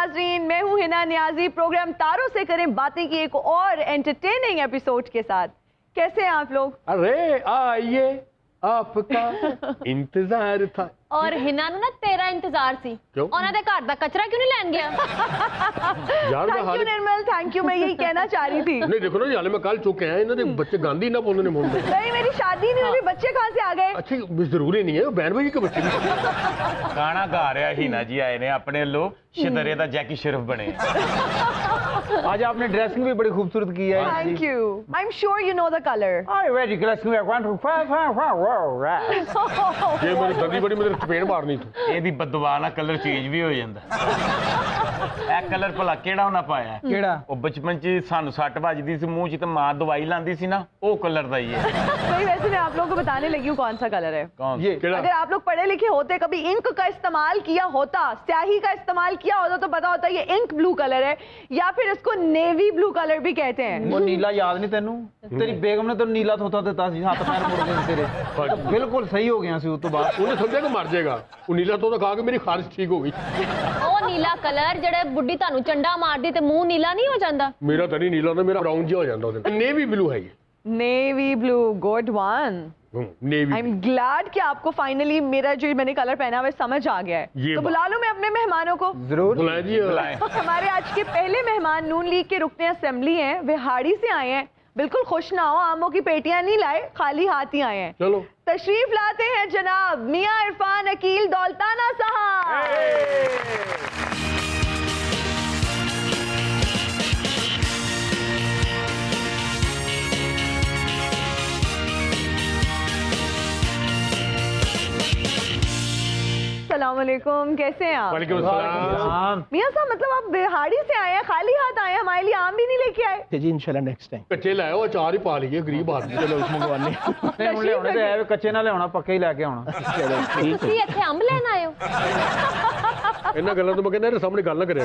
नाजरीन, मैं हूँ हिना नियाजी। प्रोग्राम तारों से करें बातें की एक और एंटरटेनिंग एपिसोड के साथ। कैसे हैं आप लोग? अरे आइए, आपका इंतजार था। और हिना ना तेरा इंतजार सी। क्यों? ਉਹਨਾਂ ਦੇ ਘਰ ਦਾ कचरा क्यों नहीं लैन गया? यार मैं thank you Nirmal, thank you. मैं यही कहना चाह रही थी। नहीं देखो ना, हाले में कल चुके हैं इन्होंने बच्चे गांधी ना बोलने मुंह में। नहीं, मेरी शादी नहीं हुई, बच्चे कहाँ से आ गए? अच्छा जरूरी नहीं है, बहन भाई के बच्चे भी। गाना गा रहा हीना जी आए ने अपने लोग शदरे दा जैकी श्रॉफ बने। आज आपने ड्रेसिंग भी बड़ी खूबसूरत की है। Thank you. I am sure you know the colour. Very dressing ये मेरी दंदी बड़ी मेरे चपेड़ मारनी थी। ਇਹਦੀ ਬਦਵਾ ਨਾਲ ਕਲਰ ਚੇਂਜ ਵੀ ਹੋ ਜਾਂਦਾ। ਇਹ ਕਲਰ ਭਲਾ ਕਿਹੜਾ ਉਹਨਾਂ ਪਾਇਆ ਹੈ? ਕਿਹੜਾ? ਉਹ ਬਚਪਨ ਚ ਸਾਨੂੰ ਸੱਟ ਵੱਜਦੀ ਸੀ ਮੂੰਹ ਚ ਤੇ ਮਾਂ ਦਵਾਈ ਲਾਂਦੀ ਸੀ ਨਾ, ਉਹ ਕਲਰ ਦਾ ਹੀ ਹੈ। नहीं, वैसे मैं आप लोगों को बताने लगी हूँ कौन सा कलर है। कौन? ये केड़ा? अगर आप लोग पढ़े लिखे होते, कभी इंक का इस्तेमाल किया होता, स्याही का इस्तेमाल किया होता, तो पता होता ये इंक ब्लू कलर है, या फिर इसको नेवी ब्लू कलर भी कहते हैं। वो नीला याद नहीं तेनू? तेरी बेगम ने तो नीला धोता देता सी, हाथ पैर मुड़ गए तेरे। तो बिल्कुल सही हो गया सी उस तो बाद। उन्हें समझा कि मर जाएगा। वो नीला तो खा के मेरी खारिश ठीक हो गई। ਉਹ ਨੀਲਾ ਕਲਰ ਜਿਹੜੇ ਬੁੱਢੀ ਤੁਹਾਨੂੰ ਚੰਡਾ ਮਾਰਦੀ ਤੇ ਮੂੰਹ ਨੀਲਾ ਨਹੀਂ ਹੋ ਜਾਂਦਾ? मेरा तो नहीं नीला होता, मेरा ब्राउन जिहा हो जाता है। नेवी ब्लू है ये। Navy blue, good one. Navy. I am glad कि आपको फाइनली मेरा जो मैंने कलर पहना हुआ है समझ आ गया है। ये तो बुला लूं मैं अपने मेहमानों को? जरूर बुलाए जी। हमारे आज के पहले मेहमान नून लीग के रुकने असेंबली हैं, वे हाड़ी से आए हैं। बिल्कुल खुश ना हो, आमों की पेटियां नहीं लाए, खाली हाथ ही आए हैं। चलो तशरीफ लाते हैं जनाब मियां इरफान अकील दौलताना साहब। अस्सलाम वालेकुम, कैसे हैं आप? वालेकुम अस्सलाम। मियां साहब, मतलब आप बिहाड़ी से आए हैं, खाली हाथ आए हैं, हमारे लिए आम भी नहीं लेके आए? जी इंशाल्लाह नेक्स्ट टाइम कच्चे लाए हो, अचार ही पा लिए, गरीब आदमी। चलो उस मंगवाने। नहीं ਹੁਣ ਲਿਆਉਣੇ ਤੇ ਐ ਕੱਚੇ ਨਾਲ ਲਿਆਉਣਾ, ਪੱਕੇ ਹੀ ਲੈ ਕੇ ਆਉਣਾ। चलो ठीक है। ਤੁਸੀਂ ਇੱਥੇ ਅੰਬ ਲੈਣ ਆਏ ਹੋ? इन्ना गल्लां तो मैं कहना इहदे सामने गल ना करे।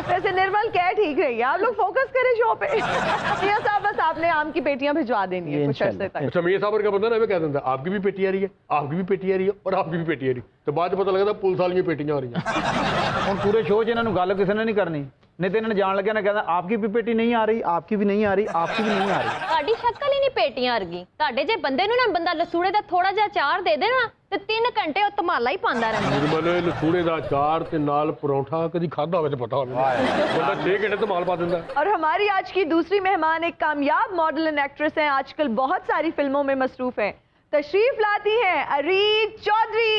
वैसे निर्मल कह ठीक रही है, आप लोग फोकस करें शो पे। मियां साहब बस आपने आम की पेटियां भिजवा देनी है कुछ अरसे तक। अच्छा मियां साहब का बंदा ना मैं कह देता आपकी भी पेटी आ रही है, आपकी भी पेटी आ रही है और आपकी भी पेटी आ रही है, तो बाद में पता लगता पुलिस वाली पेटियां आ रही हैं। ਹੁਣ ਪੂਰੇ ਸ਼ੋਅ 'ਚ ਇਹਨਾਂ ਨੂੰ ਗੱਲ ਕਿਸੇ ਨੇ ਨਹੀਂ ਕਰਨੀ, ਨਹੀਂ ਤੇ ਇਹਨਾਂ ਨੇ ਜਾਣ ਲੱਗਿਆ ਨਾ ਕਹਿੰਦਾ ਆਪਕੀ ਵੀ ਪੇਟੀ ਨਹੀਂ ਆ ਰਹੀ, ਆਪकी भी नहीं आ रही, आपकी भी नहीं आ रही। ਤੁਹਾਡੀ ਸ਼ਕਲ ਹੀ ਨਹੀਂ ਪੇਟੀਆਂ ਵਰਗੀ। ਤੁਹਾਡੇ ਜੇ ਬੰਦੇ ਨੂੰ ਨਾ ਬੰਦਾ ਲਸੂੜੇ ਦਾ ਥੋੜਾ ਜਿਹਾ ਅਚਾਰ ਦੇ ਦੇ ਨਾ ਤੇ 3 ਘੰਟੇ ਉਹ ਧਮਾਲਾ ਹੀ ਪਾਉਂਦਾ ਰਹਿੰਦਾ। निर्मल लसूड़े का अचार ते नाल परौंठा कभी खादा हो तो पता हो बंदा 6 घंटे तो माल पा देता है। और हमारी आज की दूसरी मेहमान एक कामयाब मॉडल एंड एक्ट्रेस हैं, आजकल बहुत सारी फिल्मों में मसरूफ हैं। तशरीफ लाती हैं अरीज चौधरी।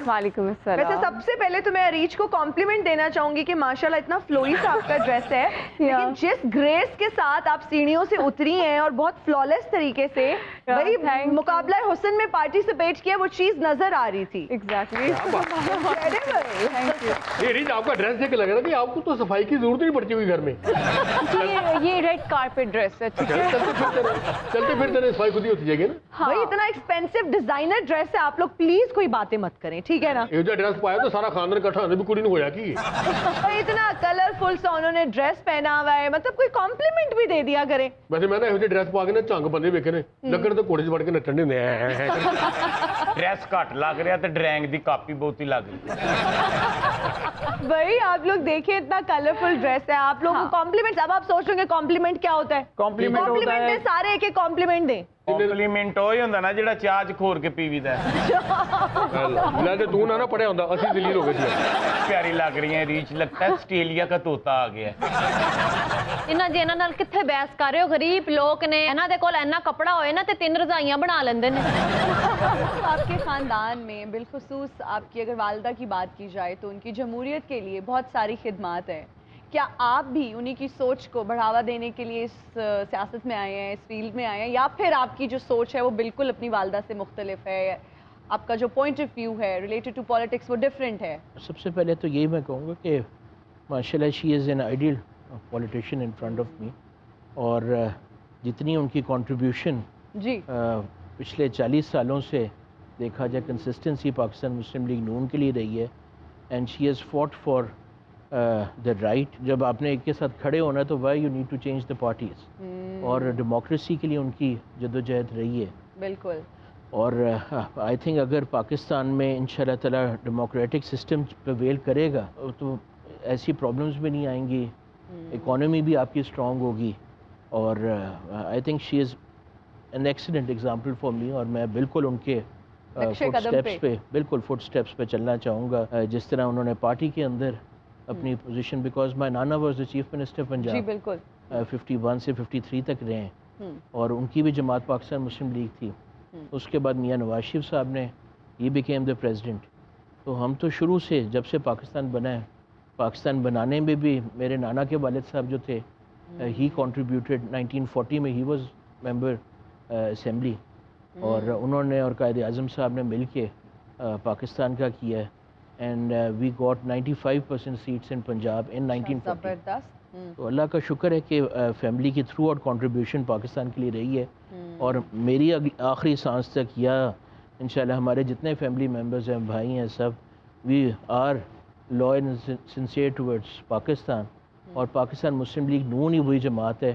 वालेकुम अस्सलाम। वैसे सबसे पहले तो मैं अरीज को कॉम्प्लीमेंट देना चाहूंगी कि माशाल्लाह इतना फ्लोई सा आपका ड्रेस है, लेकिन जिस ग्रेस के साथ आप सीढ़ियों से उतरी हैं और बहुत फ्लॉलेस तरीके से भाई मुकाबला हुस्न में पार्टिसिपेट किया, वो चीज नजर आ रही थी। एग्जैक्टली। ये रीज आपका ड्रेस देख के लग रहा है कि आपको तो सफाई की जरूरत नहीं पड़ती हुई घर में। ये रेड कारपेट ड्रेस है, ठीक है। चलते फिरते सफाई खुद ही होती जाएगी ना। भाई इतना एक्सपेंसिव डिजाइनर ड्रेस है, आप लोग प्लीज कोई बातें मत करें, ठीक है ना? ये जो ड्रेस पाया तो सारा खानदान इकट्ठा होने भी कुड़ी नहीं होया की। और इतना कलरफुल सा उन्होंने ड्रेस पहना हुआ है, मतलब कोई कॉम्प्लीमेंट भी दे दिया करें। वैसे मैं ना ਇਹੋ ਜਿਹੇ ड्रेस पा के ना झंग बंदे वेखे ने लगन तो घोड़े 'ਚ ਵੜ ਕੇ ਨੱਚਣ ਦੇ ਹੁੰਦੇ ਆ। ਡਰੈਸ ਘੱਟ ਲੱਗ ਰਿਹਾ ਤੇ ਡਰੈਂਗ ਦੀ ਕਾਪੀ ਬਹੁਤੀ ਲੱਗ ਰਹੀ। भाई आप लोग देखिए इतना कलरफुल ड्रेस है, आप लोगों को कॉम्प्लीमेंट, अब आप सोच रहे होंगे कॉम्प्लीमेंट क्या होता है? कॉम्प्लीमेंट होता है दे, सारे एक एक कॉम्प्लीमेंट दें। ਕੰਪਲੀਮੈਂਟ ਉਹ ਹੀ ਹੁੰਦਾ ਨਾ ਜਿਹੜਾ ਚਾਹ 'ਚ ਖੋਰ ਕੇ ਪੀਵੀਦਾ। ਲੈ ਤੇ ਤੂੰ ਨਾ ਪੜਿਆ ਹੁੰਦਾ ਅਸੀਂ ਦਲੀਲ ਹੋ ਗਏ ਸੀ। ਪਿਆਰੀ ਲੱਗ ਰਹੀ ਹੈ ਰੀਚ, लगता है ਆਸਟ੍ਰੇਲੀਆ का तोता आ गया। ਇਹਨਾਂ ਜੀ ਇਹਨਾਂ ਨਾਲ ਕਿੱਥੇ ਬਹਿਸ ਕਰ ਰਹੇ ਹੋ? ਗਰੀਬ ਲੋਕ ਨੇ, ਇਹਨਾਂ ਦੇ ਕੋਲ ਇੰਨਾ ਕੱਪੜਾ ਹੋਏ ਨਾ ਤੇ 3 ਰਜ਼ਾਈਆਂ ਬਣਾ ਲੈਂਦੇ ਨੇ। आपके खानदान में बिलखुसूस आपकी अगर वालदा की बात की जाए तो उनकी जमहूरियत के लिए बहुत सारी खिदमात है। क्या आप भी उन्हीं की सोच को बढ़ावा देने के लिए इस सियासत में आए हैं, इस फील्ड में आए हैं, या फिर आपकी जो सोच है वो बिल्कुल अपनी वालदा से मुख्तलिफ है, आपका जो पॉइंट ऑफ व्यू है रिलेटेड टू पॉलिटिक्स वो डिफरेंट है? सबसे पहले तो यही मैं कहूँगा कि माशाल्लाह she is an ideal politician in front of me, और जितनी उनकी कंट्रीब्यूशन जी पिछले 40 सालों से देखा जाए कंसिस्टेंसी पाकिस्तान मुस्लिम लीग नून के लिए रही है, and she has fought for the right. جب آپ نے ایک کے ساتھ کھڑے ہونا ہے تو why you need to change the parties. اور ڈیموکریسی کے لیے ان کی جدوجہد رہی ہے. بالکل. اور آئی تھنک اگر پاکستان میں انشاءاللہ تعالیٰ ڈیموکریٹک سسٹم پریویل کرے گا تو ایسی پرابلمس بھی نہیں آئیں گی, اکانومی بھی آپ کی اسٹرانگ ہوگی. اور I think she is an excellent example for me. اور میں بالکل ان کے فٹ اسٹیپس پہ چلنا چاہوں گا, جس طرح انہوں نے پارٹی کے اندر اپنی پوزیشن, بیکاز مائی نانا was the chief minister Punjab. جی بالکل. 51 سے 53 تک رہے ہیں, اور ان کی بھی جماعت پاکستان مسلم لیگ تھی. اس کے بعد میاں نواز شریف صاحب نے یہ بیکیم دا پریزیڈنٹ. تو ہم تو شروع سے جب سے پاکستان بنا ہے, پاکستان بنانے میں بھی میرے نانا کے والد صاحب جو تھے, ہی کنٹریبیوٹیڈ 1940 میں, ہی واز ممبر اسمبلی, اور انہوں نے اور قائد اعظم صاحب نے مل کے پاکستان کا کیا ہے. اینڈ وی گاٹ 95% سیٹس ان پنجاب ان 1940. تو اللہ کا شکر ہے کہ فیملی کی تھرو آؤٹ کنٹریبیوشن پاکستان کے لیے رہی ہے. اور میری آخری سانس تک, یا انشاءاللہ ہمارے جتنے فیملی ممبرز ہیں, بھائی ہیں, سب we are loyal and sincere towards Pakistan. اور پاکستان مسلم لیگ نون ہی وہی جماعت ہے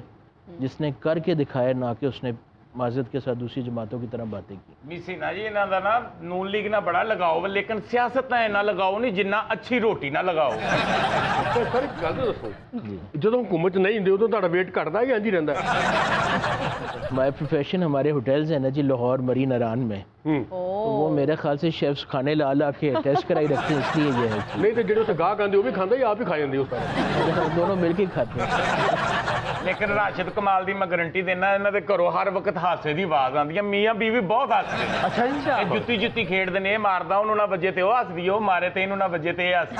جس نے کر کے دکھایا, نہ کہ اس نے معذرت کے ساتھ دوسری جماعتوں کی طرح باتیں کی. میسی نا جی انہاں دا نا نون لیگ نہ بڑا لگاؤ, لیکن سیاست نہ لگاؤ نہیں جنہ اچھی روٹی نہ لگاؤ. سر ایک گل دسو, جدوں حکومت نہیں ہوندی ادوں تہاڈا ویٹ گھٹدا یا انج ہی رہندا ہے؟ مائی پروفیشن ہمارے ہوٹلز ہیں نا جی, لاہور مرین اران میں, تو وہ میرے خیال سے شیفز کھانے لا کے ٹیسٹ کرائی رکھتے ہیں, اس لیے یہ ہے. نہیں تو جڑے اتنے گاہک آندے وہ بھی کھاندے یا آپ ہی کھا جاندے اس طرح؟ دونوں مل کے کھاتے ہیں. لیکن راشد کمال دی میں گارنٹی دینا, انہاں دے گھروں ہر وقت ہاسے دی آواز آندی ہے, میاں بیوی بہت ہسدے. اچھا اے جُتی جُتی کھیڈدے نے, ماردا انہوں نہ بجے تے وہ ہسدی, وہ مارے تے انہوں نہ بجے تے ہسدی.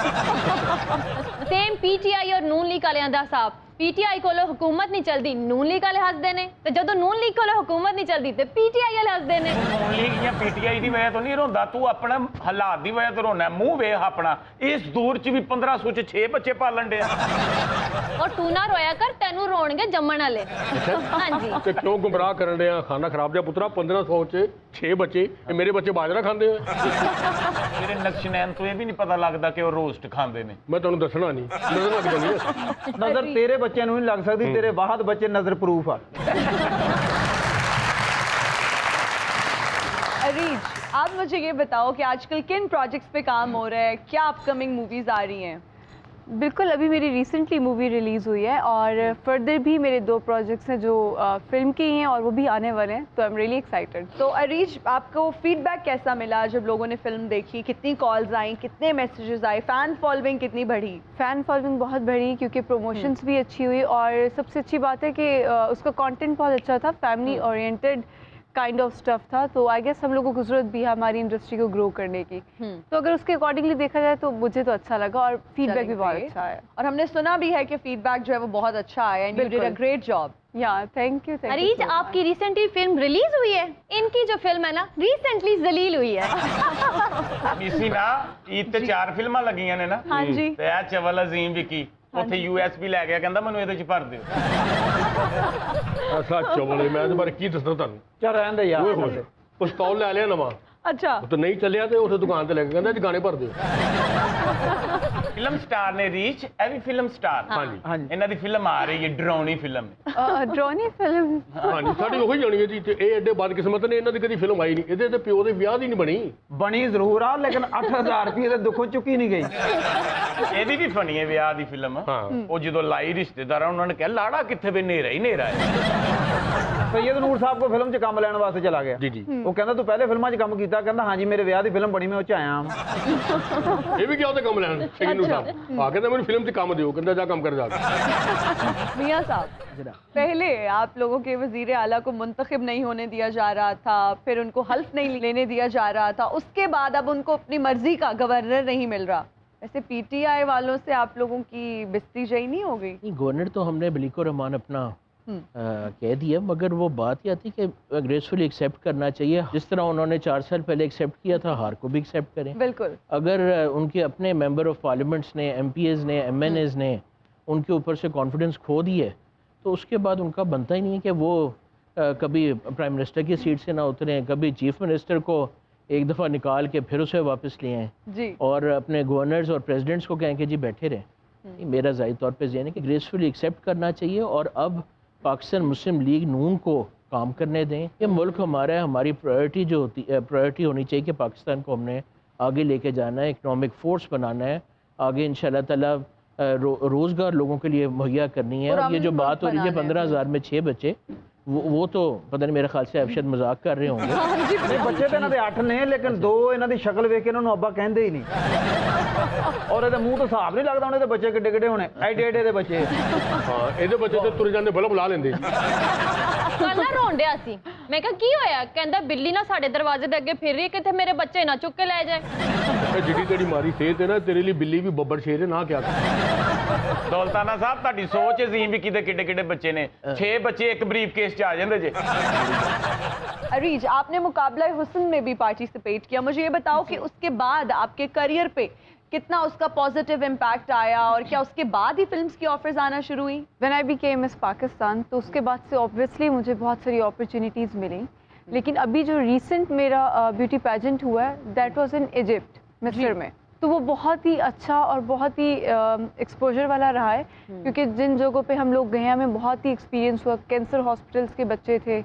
سیم پی ٹی آئی اور نون لیگ والے دا صاحب, پی ٹی آئی کولو حکومت نہیں چلتی, نون لیگ والے ہسدے نے, تے جدوں نون لیگ کولو حکومت نہیں چلتی تے پی ٹی آئی والے ہسدے نے. نون لیگ یا پی ٹی آئی دی وجہ تو نہیں روندا, تو اپنا حالات دی وجہ تو رونا ہے. منہ ویکھ اپنا, اس دور چ بھی 1500 چ 6 بچے پالن ڈے. اور تو نہ رویا کر, تینوں رون گے جمن والے. ہاں جی. کہ کیوں گمراہ کرن ڈے ہیں, کھانا خراب جا پترا, 1500 چ 6 بچے, میرے بچے باجرا کھاندے ہیں. میرے نقشنین تو یہ بھی نہیں پتہ لگدا کہ وہ روسٹ کھاندے نے. میں تانوں دسنا نہیں, نظر لگ جانی ہے. نظر تیرے بچے نوں نہیں لگ سکتی, تیرے واحد بچے نظر پروف آ. عریج, آپ مجھے یہ بتاؤ کہ آج کل کن پروجیکٹس پہ کام ہو رہا ہے, کیا اپ کمنگ موویز آ رہی ہیں؟ بالکل, ابھی میری ریسنٹلی مووی ریلیز ہوئی ہے, اور فردر بھی میرے 2 پروجیکٹس ہیں جو فلم کے ہی ہیں, اور وہ بھی آنے والے ہیں, تو آئی ایم ریئلی ایکسائٹیڈ. تو عریج, آپ کو فیڈ بیک کیسا ملا جب لوگوں نے فلم دیکھی؟ کتنی کالز آئیں, کتنے میسیجز آئے, فین فالوئنگ کتنی بڑھی؟ فین فالوئنگ بہت بڑھی, کیونکہ پروموشنس بھی اچھی ہوئی, اور سب سے اچھی بات ہے کہ اس کا کانٹینٹ بہت اچھا تھا, family oriented kind of stuff تھا. تو آئی گیس ہم لوگوں کو ضرورت بھی ہے ہماری انڈسٹری کو گرو کرنے کی, تو اگر اس کے اکارڈنگلی دیکھا جائے تو مجھے تو اچھا لگا, اور فیڈ بیک بھی بہت اچھا ہے. اور ہم نے سنا بھی ہے کہ فیڈ بیک جو ہے وہ بہت اچھا آیا, and you did a great job. یا تھینک یو. عریج, آپ کی ریسنٹلی فلم ریلیز ہوئی ہے, ان کی جو فلم ہے نا ریسنٹلی ذلیل ہوئی ہے. میسی نا عید تے 4 فلماں لگیاں نے نا. ہاں جی. تے اے چول عظیم وکی ਉੱਥੇ USB ਲੈ ਗਿਆ, ਕਹਿੰਦਾ ਮੈਨੂੰ ਇਹਦੇ ਚ ਭਰ ਦਿਓ. ਐਸਾ ਚਵਲੇ, ਮੈਂ ਇਹਦੇ ਬਾਰੇ ਕੀ ਦੱਸਦਾ ਤੁਹਾਨੂੰ. ਚੱਲ ਰਹਿਣ ਦੇ ਯਾਰ. ਓਏ ਹੋਏ, ਪਿਸਤੌਲ ਲੈ ਲਿਆ ਨਵਾਂ, ਅੱਛਾ, ਉਹ ਤਾਂ ਨਹੀਂ ਚੱਲਿਆ ਤੇ ਉੱਥੇ ਦੁਕਾਨ ਤੇ ਲੈ ਕੇ ਕਹਿੰਦਾ ਜੀ ਗਾਣੇ ਭਰ ਦਿਓ. ਫਿਲਮ ਸਟਾਰ ਨੇ ਰੀਚ, ਇਹ ਵੀ ਫਿਲਮ ਸਟਾਰ. ਹਾਂਜੀ ਇਹਨਾਂ ਦੀ ਫਿਲਮ ਆ ਰਹੀ ਹੈ, ਡਰਾਉਣੀ ਫਿਲਮ. ਡਰੋਨੀ ਫਿਲਮ. ਹਾਂਜੀ, ਸਾਡੀ ਉਹੀ ਜਾਣੀ ਹੈ ਜੀ. ਤੇ ਇਹ ਐਡੇ ਬਦਕਿਸਮਤ ਨੇ, ਇਹਨਾਂ ਦੀ ਕਦੀ ਫਿਲਮ ਆਈ ਨਹੀਂ. ਇਹਦੇ ਤੇ ਪਿਓ ਦੇ ਵਿਆਹ ਦੀ ਨਹੀਂ ਬਣੀ. ਬਣੀ ਜ਼ਰੂਰ ਆ, ਲੇਕਿਨ 8000 ਰੁਪਏ ਦੇ ਦੁੱਖੋਂ ਚੁੱਕੀ ਨਹੀਂ ਗਈ. ਇਹਦੀ ਵੀ ਫਨੀ ਹੈ ਵਿਆਹ ਦੀ ਫਿਲਮ. ਉਹ ਜਦੋਂ ਲਾਈ ਰਿਸ਼ਤੇਦਾਰਾਂ, ਉਹਨਾਂ ਨੇ ਕਿਹਾ ਲਾੜਾ ਕਿੱਥੇ, ਵੀ ਹਨੇਰਾ ਹੀ ਹਨੇਰਾ ਹੈ. ਸੈਯਦ ਨੂਰ ਸਾਹਿਬ ਕੋ ਫਿਲਮ 'ਚ ਕੰਮ ਲੈਣ ਵਾਸਤੇ ਚਲਾ ਗਿਆ. ਜੀ ਜੀ. ਉਹ ਕਹਿੰਦਾ ਤੂੰ ਪਹਿਲੇ ਫਿਲਮਾਂ 'ਚ ਕੰਮ ਕੀਤਾ, ਕਹਿੰਦਾ ਹਾਂਜੀ ਮੇਰੇ ਵਿਆਹ ਦੀ ਫਿਲਮ ਬਣੀ, ਮੈਂ ਉਹ 'ਚ ਆਇਆ ਹਾਂ. ਇਹ ਵੀ ਗਿਆ ਉਹਦੇ ਕੰਮ ਲੈਣ, ਸੈਯਦ ਨੂਰ ਸਾਹਿਬ ਆ ਕਹਿੰਦਾ ਮੈਨੂੰ ਫਿਲਮ 'ਚ ਕੰਮ ਦਿਓ, ਕਹਿੰਦਾ ਜਾ ਕੰਮ ਕਰ ਜਾ. میاں صاحب, پہلے آپ لوگوں کے وزیر اعلیٰ کو منتخب نہیں ہونے دیا جا رہا تھا, پھر ان کو حلف نہیں لینے دیا جا رہا تھا, اس کے بعد اب ان کو اپنی مرضی کا گورنر نہیں مل رہا. ویسے پی ٹی آئی والوں سے آپ لوگوں کی بستی جئی نہیں ہو گئی؟ گورنر تو ہم نے ملیک الرحمان اپنا کہہ دیا, مگر وہ بات یہ آتی کہ گریسفلی ایکسیپٹ کرنا چاہیے. جس طرح انہوں نے 4 سال پہلے ایکسیپٹ کیا تھا, ہار کو بھی ایکسیپٹ کریں. بالکل. اگر ان کے اپنے ممبر آف پارلیمنٹس نے, ایم پی ایز نے, ایم این ایز نے ان کے اوپر سے کانفیڈنس کھو دی ہے, تو اس کے بعد ان کا بنتا ہی نہیں ہے کہ وہ کبھی پرائم منسٹر کی سیٹ سے نہ اتریں, کبھی چیف منسٹر کو ایک دفعہ نکال کے پھر اسے واپس لے آئیں, جی, اور اپنے گورنرز اور پریزیڈنٹس کو کہیں کہ جی بیٹھے رہیں. میرا ظاہری طور پہ ذہن ہے کہ گریسفلی ایکسیپٹ کرنا چاہیے اور اب پاکستان مسلم لیگ نون کو کام کرنے دیں. یہ ملک ہمارا ہے, ہماری پرائرٹی جو ہوتی ہے پرائرٹی ہونی چاہیے کہ پاکستان کو ہم نے آگے لے کے جانا ہے, اکنامک فورس بنانا ہے, آگے انشاءاللہ تعالیٰ روزگار لوگوں کے لیے مہیا کرنی ہے. اور یہ جو بات ہو رہی ہے 15,000 میں 6 بچے, وہ تو پتہ نہیں میرے خیال سے آپ شاید مذاق کر رہے ہوں گے. نہیں بچے تو انہوں نے 8 نے لیکن 2 انہوں دی شکل ویکھ کے انہوں نے ابا کہندے ہی نہیں. اور یہ منہ تو صاف نہیں لگتا, انہیں تو بچے کڈے کڈے ہونے, ایڈے ایڈے دے بچے. ہاں یہ بچے تو تر جاندے بلا بلا لیندے. ਕੱਲ ਨਾ ਰੋਣ ਡਿਆ ਸੀ. ਮੈਂ ਕਿਹਾ ਕੀ ਹੋਇਆ? ਕਹਿੰਦਾ ਬਿੱਲੀ ਨਾ ਸਾਡੇ ਦਰਵਾਜ਼ੇ ਦੇ ਅੱਗੇ ਫਿਰ ਰਹੀ ਹੈ, ਕਿਤੇ ਮੇਰੇ ਬੱਚੇ ਨਾ ਚੁੱਕ ਕੇ ਲੈ ਜਾਏ. ਜਿਹੜੀ ਤੇਰੀ ਮਾਰੀ ਸਿਹਤ ਹੈ ਨਾ, ਤੇਰੇ ਲਈ ਬਿੱਲੀ ਵੀ ਬੱਬਰ ਸ਼ੇਰ ਹੈ ਨਾ ਕਿਆ ਕਰ. ਦੌਲਤਾਨਾ ਸਾਹਿਬ ਤੁਹਾਡੀ ਸੋਚ ਅਜ਼ੀਮ ਵੀ ਕਿਤੇ ਕਿੱਡੇ ਕਿੱਡੇ ਬੱਚੇ ਨੇ. 6 ਬੱਚੇ ਇੱਕ ਬਰੀਫ ਕੇਸ 'ਚ ਆ ਜਾਂਦੇ ਜੇ. अरीज, आपने मुकाबला हुस्न में भी पार्टिसिपेट किया, मुझे ये बताओ कि उसके बाद आपके करियर पे कितना उसका पॉजिटिव इम्पैक्ट आया और क्या उसके बाद ही फिल्म्स की ऑफर्स आना शुरू हुई? When I became miss Pakistan तो उसके बाद से ऑब्वियसली मुझे बहुत सारी अपॉर्चुनिटीज़ मिली, लेकिन अभी जो रिसेंट मेरा ब्यूटी पैजेंट हुआ है दैट वाज इन इजिप्ट, मिस्र में. तो वो बहुत ही अच्छा और बहुत ही एक्सपोजर वाला रहा है, क्योंकि जिन जगहों पे हम लोग गए हैं हमें बहुत ही एक्सपीरियंस हुआ. कैंसर हॉस्पिटल्स के बच्चे थे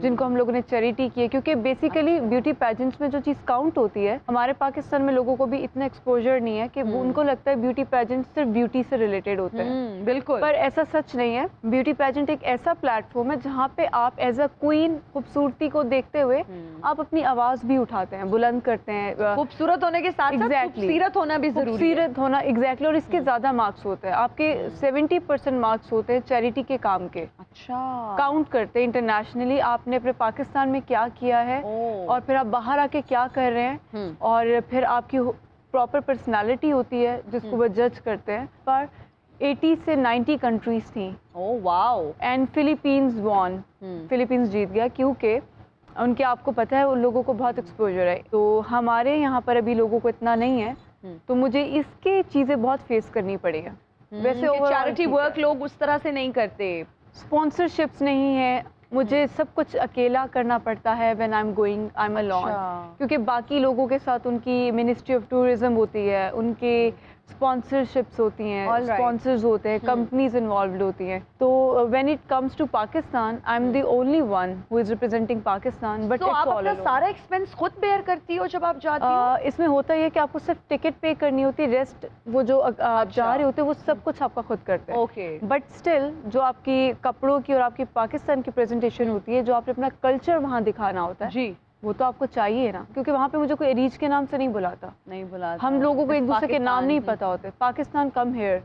जिनको हम लोगों ने चैरिटी की है, क्योंकि बेसिकली ब्यूटी पैजेंट्स में जो चीज़ काउंट होती है, हमारे पाकिस्तान में लोगों को भी इतना एक्सपोजर नहीं है कि वो उनको लगता है ब्यूटी पैजेंट सिर्फ ब्यूटी से रिलेटेड होते हैं. बिल्कुल. पर ऐसा सच नहीं है. ब्यूटी पैजेंट एक ऐसा प्लेटफॉर्म है जहाँ पे आप एज अ क्वीन खूबसूरती को देखते हुए आप अपनी आवाज़ भी उठाते हैं, बुलंद करते हैं. खूबसूरत होने के साथ साथ खूबसूरत होना भी जरूरी है. खूबसूरत होना एग्जैक्टली. और इसके ज़्यादा मार्क्स होते हैं, आपके 70% मार्क्स होते हैं चैरिटी के काम के. अच्छा. काउंट करते हैं इंटरनेशनली आपने अपने पाकिस्तान में क्या किया है और फिर आप बाहर आके क्या कर रहे हैं, और फिर आपकी प्रॉपर पर्सनालिटी होती है जिसको वो जज करते हैं. पर 80 से 90 कंट्रीज थी. Oh wow. And Philippines won, Philippines जीत गया, क्योंकि उनके आपको पता है उन लोगों को बहुत एक्सपोजर है. तो हमारे यहाँ पर अभी लोगों को इतना नहीं है, तो मुझे इसके चीज़ें बहुत फेस करनी पड़ी है. वैसे चैरिटी वर्क लोग उस तरह से नहीं करते, स्पॉन्सरशिप्स नहीं है, मुझे सब कुछ अकेला करना पड़ता है. When I am going I am alone, क्योंकि बाकी लोगों के साथ उनकी मिनिस्ट्री ऑफ टूरिज्म होती है, उनके स्पॉन्सरशिप्स होती हैं, स्पॉन्सर्स होते हैं, कंपनीज इन्वॉल्व होती हैं. तो when it comes to Pakistan I am the only one who is representing Pakistan. But तो आप अपना सारा एक्सपेंस खुद बेयर करती हो जब आप जाती हो? इसमें होता है कि आपको सिर्फ टिकट पे करनी होती है, रेस्ट वो जो आप जा रहे होते हैं वो सब कुछ आपका खुद करते हैं. ओके. बट स्टिल जो आपकी कपड़ों की और आपकी पाकिस्तान की प्रेजेंटेशन होती है, जो आपने अपना कल्चर वहाँ दिखाना होता है जी, वो तो आपको चाहिए ना, क्योंकि वहाँ पे मुझे कोई अरीज के नाम से नहीं बुलाता. नहीं बुलाता. हम लोगों को एक दूसरे के नाम नहीं पता होते. Pakistan come here,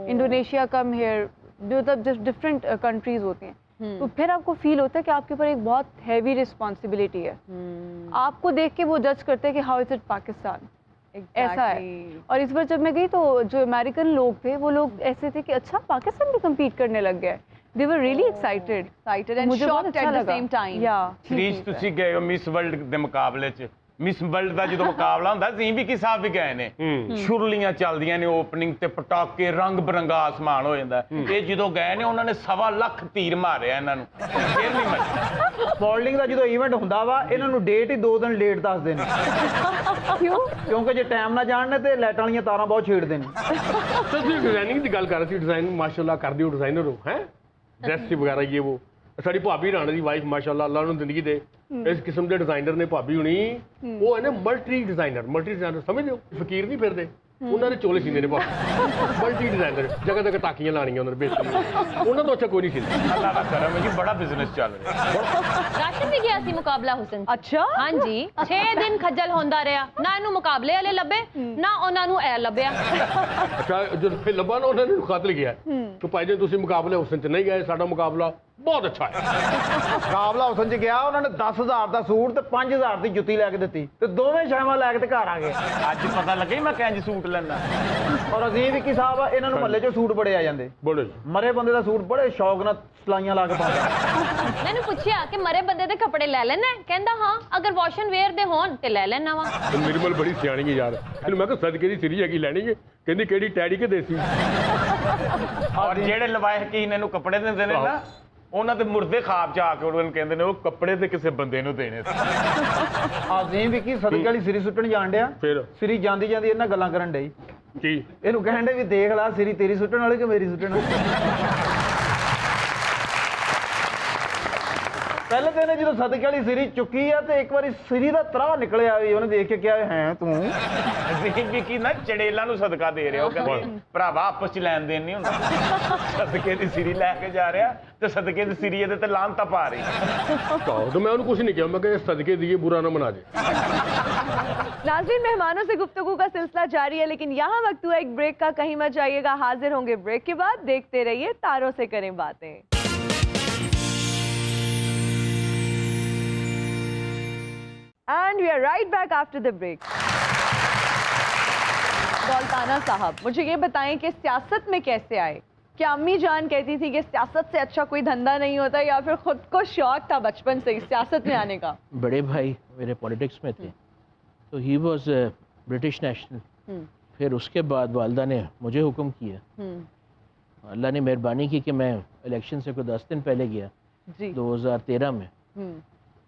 Indonesia come here, जो तब डिफरेंट कंट्रीज होती हैं. तो फिर आपको फील होता है कि आपके ऊपर एक बहुत हैवी रिस्पॉन्सिबिलिटी है. आपको देख के वो जज करते हैं कि हाउ इज इट पाकिस्तान. ऐसा है. और इस बार जब मैं गई तो जो अमेरिकन लोग थे वो लोग ऐसे थे कि अच्छा पाकिस्तान भी कम्पीट करने लग गया है. They were really excited and मुझे बहुत shocked अच्छा at the लगा. same time. Yeah. ਸ਼ਰੀਸ਼ ਤੁਸੀਂ ਗਏ ਹੋ ਮਿਸ ਵਰਲਡ ਦੇ ਮੁਕਾਬਲੇ 'ਚ. ਮਿਸ ਵਰਲਡ ਦਾ ਜਦੋਂ ਮੁਕਾਬਲਾ ਹੁੰਦਾ ਸੀ ਵੀ ਕੀ ਸਾਹਿਬ ਵੀ ਗਏ ਨੇ, ਛੁਰਲੀਆਂ ਚੱਲਦੀਆਂ ਨੇ ਓਪਨਿੰਗ ਤੇ, ਪਟਾਕੇ, ਰੰਗ ਬਰੰਗਾ ਆਸਮਾਨ ਹੋ ਜਾਂਦਾ. ਇਹ ਜਦੋਂ ਗਏ ਨੇ ਉਹਨਾਂ ਨੇ 1.25 ਲੱਖ ਤੀਰ ਮਾਰਿਆ ਇਹਨਾਂ ਨੂੰ, ਫਿਰ ਨਹੀਂ ਮੱਚੀ. ਸਪੌਲਡਿੰਗ ਦਾ ਜਦੋਂ ਇਵੈਂਟ ਹੁੰਦਾ ਵਾ ਇਹਨਾਂ ਨੂੰ ਡੇਟ ਹੀ 2 ਦਿਨ ਲੇਟ ਦੱਸਦੇ ਨੇ. क्यों? ਕਿਉਂਕਿ ਜੇ ਟਾਈਮ ਨਾ ਜਾਣਨੇ ਤੇ ਲਾਈਟਾਂ ਵਾਲੀਆਂ ਤਾਰਾਂ ਬਹੁਤ ਛੇੜਦੇ ਨੇ. ਤੁਸੀਂ ਡਿਜ਼ਾਈਨਿੰਗ ਦੀ ਗੱਲ ਕਰ ਰਹੇ ਸੀ, ਡਿਜ਼ਾਈਨ ਮਾਸ਼ਾਅੱਲਾ ਕਰਦੇ ਹੋ, ਡਿਜ਼ਾਈਨਰ ਹੋ ਹੈ, ਡਰੈਸ ਵਗੈਰਾ ਇਹ ਉਹ. ਸਾਡੀ ਭਾਬੀ ਰਾਣਾ ਦੀ ਵਾਈਫ ਮਾਸ਼ਾਅੱਲਾ ਅੱਲਾ ਨੂੰ ਜ਼ਿੰਦਗੀ ਦੇ, ਇਸ ਕਿਸਮ ਦੇ ਡਿਜ਼ਾਈਨਰ ਨੇ ਭਾਬੀ ਹੁਣੀ. ਉਹ ਹੈ ਨਾ ਮਲਟੀ ਡਿਜ਼ਾਈਨਰ ਸਮਝਦੇ ਹੋ, ਫਕੀਰ ਨਹੀਂ ਫਿਰਦੇ, ਉਹਨਾਂ ਦੇ ਚੋਲੇ ਸੀਨੇ ਨੇ ਭਾਬੀ. ਮਲਟੀ ਡਿਜ਼ਾਈਨਰ, ਜਗ੍ਹਾ ਜਗ੍ਹਾ ਟਾਕੀਆਂ ਲਾਣੀਆਂ ਉਹਨਾਂ ਨੇ ਬੇਸਿਕਲੀ, ਉਹਨਾਂ ਤੋਂ ਅੱਛਾ ਕੋਈ ਨਹੀਂ ਸੀ. ਅੱਲਾ ਦਾ ਕਰਮ ਹੈ ਜੀ, ਬੜਾ ਬਿਜ਼ਨਸ ਚੱਲ ਰਿਹਾ. ਰਾਸ਼ਦ ਵੀ ਗਿਆ ਸੀ ਮੁਕਾਬਲਾ ਹੁਸਨ 'ਚ. अच्छा. ਹਾਂਜੀ 6 ਦਿਨ ਖੱਜਲ ਹੁੰਦਾ ਰਿਹਾ, ਨਾ ਇਹਨੂੰ ਮੁਕਾਬਲੇ ਵਾਲੇ ਲੱਭੇ ਨਾ ਉਹਨਾਂ ਨੂੰ ਐ ਲੱਭਿਆ. ਅੱਛਾ ਜਦੋਂ ਫਿਰ ਲੱਭਾ ਨਾ ਉਹਨਾਂ ਨੇ ਕਾਤਲ ਗਿਆ ਕਿ ਭਾਈ ਜੀ ਤੁਸੀਂ ਮੁਕਾਬਲੇ ਹੁਸਨ 'ਚ ਨਹੀਂ ਗਏ, ਸਾਡਾ ਮੁਕਾਬਲਾ ਬਹੁਤ ਅੱਛਾ ਹੈ. ਮੁਕਾਬਲਾ ਹੁਸਨ 'ਚ ਗਿਆ, ਉਹਨਾਂ ਨੇ 10,000 ਦਾ ਸੂਟ ਤੇ 5,000 ਦੀ ਜੁੱਤੀ ਲੈ ਕੇ ਦਿੱਤੀ ਤੇ ਦੋਵੇਂ ਸ਼ਾਮਾਂ ਲੈ ਕੇ ਤੇ ਘਰ ਆ ਗਏ. ਅੱਜ ਪਤਾ ਲੱਗੇ ਮੈਂ ਕਿੰਜ ਸੂਟ ਲੈਣਾ. ਔਰ ਅਜ਼ੀਮ ਵਿੱਕੀ ਸਾਹਿਬ ਆ, ਇਹਨਾਂ ਨੂੰ ਮਹੱਲੇ 'ਚੋਂ ਸੂਟ ਬੜੇ ਆ ਜਾਂਦੇ. ਬੋਲੋ ਮਰੇ ਬੰਦੇ ਦਾ ਸੂਟ ਬੜੇ ਸ਼ੌਕ ਨਾਲ ਸਲਾਈਆਂ ਲਾ ਕੇ ਪਾਉਂਦਾ. ਮੈਨੂੰ ਪੁੱਛਿਆ ਕਿ ਮਰੇ ਬੰਦੇ ਦੇ ਕੱਪੜੇ ਲੈ ਲੈਣਾ, ਕਹਿੰਦਾ ਹਾਂ ਅਗਰ ਵਾਸ਼ ਐਂਡ ਵੇਅਰ ਦੇ ਹੋਣ ਤੇ ਲੈ ਲੈਣਾ ਵਾ. ਨਿਰਮਲ ਬੜੀ ਸਿਆਣੀ ਹੈ ਯਾਰ. ਇਹਨੂੰ ਮੈਂ ਕਿਹਾ ਸਦਕੇ ਦੀ ਸਿਰੀ ਹੈਗੀ ਲੈਣੀ ਹੈ, ਕਹਿੰਦੀ ਕਿਹੜੀ ਟੈਡੀ ਕੇ ਦੇਸੀ. ਔਰ ਜਿਹੜੇ ਲਵਾਇਕੀਨ ਇਹਨੂੰ ਕੱਪੜੇ ਦਿੰਦੇ ਨੇ ਨਾ, ਉਹਨਾਂ ਦੇ ਮੁਰਦੇ ਖਾਬ 'ਚ ਆ ਕੇ ਉਹਨਾਂ ਨੂੰ ਕਹਿੰਦੇ ਨੇ ਉਹ ਕੱਪੜੇ ਤੇ ਕਿਸੇ ਬੰਦੇ ਨੂੰ ਦੇਣੇ ਸੀ. ਅਜ਼ੀਮ ਵਿੱਕੀ ਸਦਕੇ ਵਾਲੀ ਸਿਰੀ ਸੁੱਟਣ ਜਾਣ ਡਿਆ, ਫਿਰ ਸਿਰੀ ਜਾਂਦੀ ਜਾਂਦੀ ਇਹਨਾਂ ਗੱਲਾਂ ਕਰਨ ਡਈ ਕੀ ਇਹਨੂੰ ਕਹਿਣ ਦੇ ਵੀ ਦੇਖ ਲਾ ਸਿਰੀ ਤੇਰੀ ਸੁੱਟਣ ਵਾਲੀ ਕਿ ਮੇਰੀ ਸੁੱਟਣ ਵਾਲੀ। ਪਹਿਲੇ ਦਿਨ ਇਹਨੇ ਜਦੋਂ ਸਦਕੇ ਵਾਲੀ ਸਿਰੀ ਚੁੱਕੀ ਆ ਤੇ ਇੱਕ ਵਾਰੀ ਸਿਰੀ ਦਾ ਤਰਾ ਨਿਕਲਿਆ ਵੀ ਉਹਨੇ ਦੇਖ ਕੇ ਕਿਹਾ ਹੈ ਤੂੰ ਤੁਸੀਂ ਵੀ ਕੀ ਨਾ ਚੜੇਲਾਂ ਨੂੰ ਸਦਕਾ ਦੇ ਰਹੇ ਹੋ, ਕਹਿੰਦੇ ਭਰਾਵਾ ਆਪਸ ਚ ਲੈਣ ਦੇਣ ਨਹੀਂ ਹੁੰਦਾ। ਸਦਕੇ ਦੀ ਸਿਰੀ ਲੈ ਕੇ ਜਾ ਰਿਹਾ ਤੇ ਸਦਕੇ ਦੀ ਸਿਰੀ ਇਹਦੇ ਤੇ ਲਾਹਨਤਾਂ ਪਾ ਰਹੀ। तो मैं उन्हें कुछ नहीं किया, मैं कहा सदके दिए बुरा ना मना दे। नाज़रीन, मेहमानों से गुफ्तगू का सिलसिला जारी है, लेकिन यहाँ वक्त हुआ एक ब्रेक का। कहीं मत जाइएगा, हाजिर होंगे ब्रेक के बाद। देखते रहिए तारों से करें बातें। And we are right back after the break. Daultana साहब, मुझे ये बताएं कि सियासत में कैसे आए? क्या अम्मी जान कहती थी कि सियासत से अच्छा कोई धंधा नहीं होता, या फिर खुद को शौक था बचपन से ही सियासत में आने का? बड़े भाई मेरे पॉलिटिक्स में थे, तो ही वाज ब्रिटिश नेशनल। फिर उसके बाद वालदा ने मुझे हुक्म किया। अल्लाह ने मेहरबानी की कि मैं इलेक्शन से कोई 10 दिन पहले गया जी 2013 में,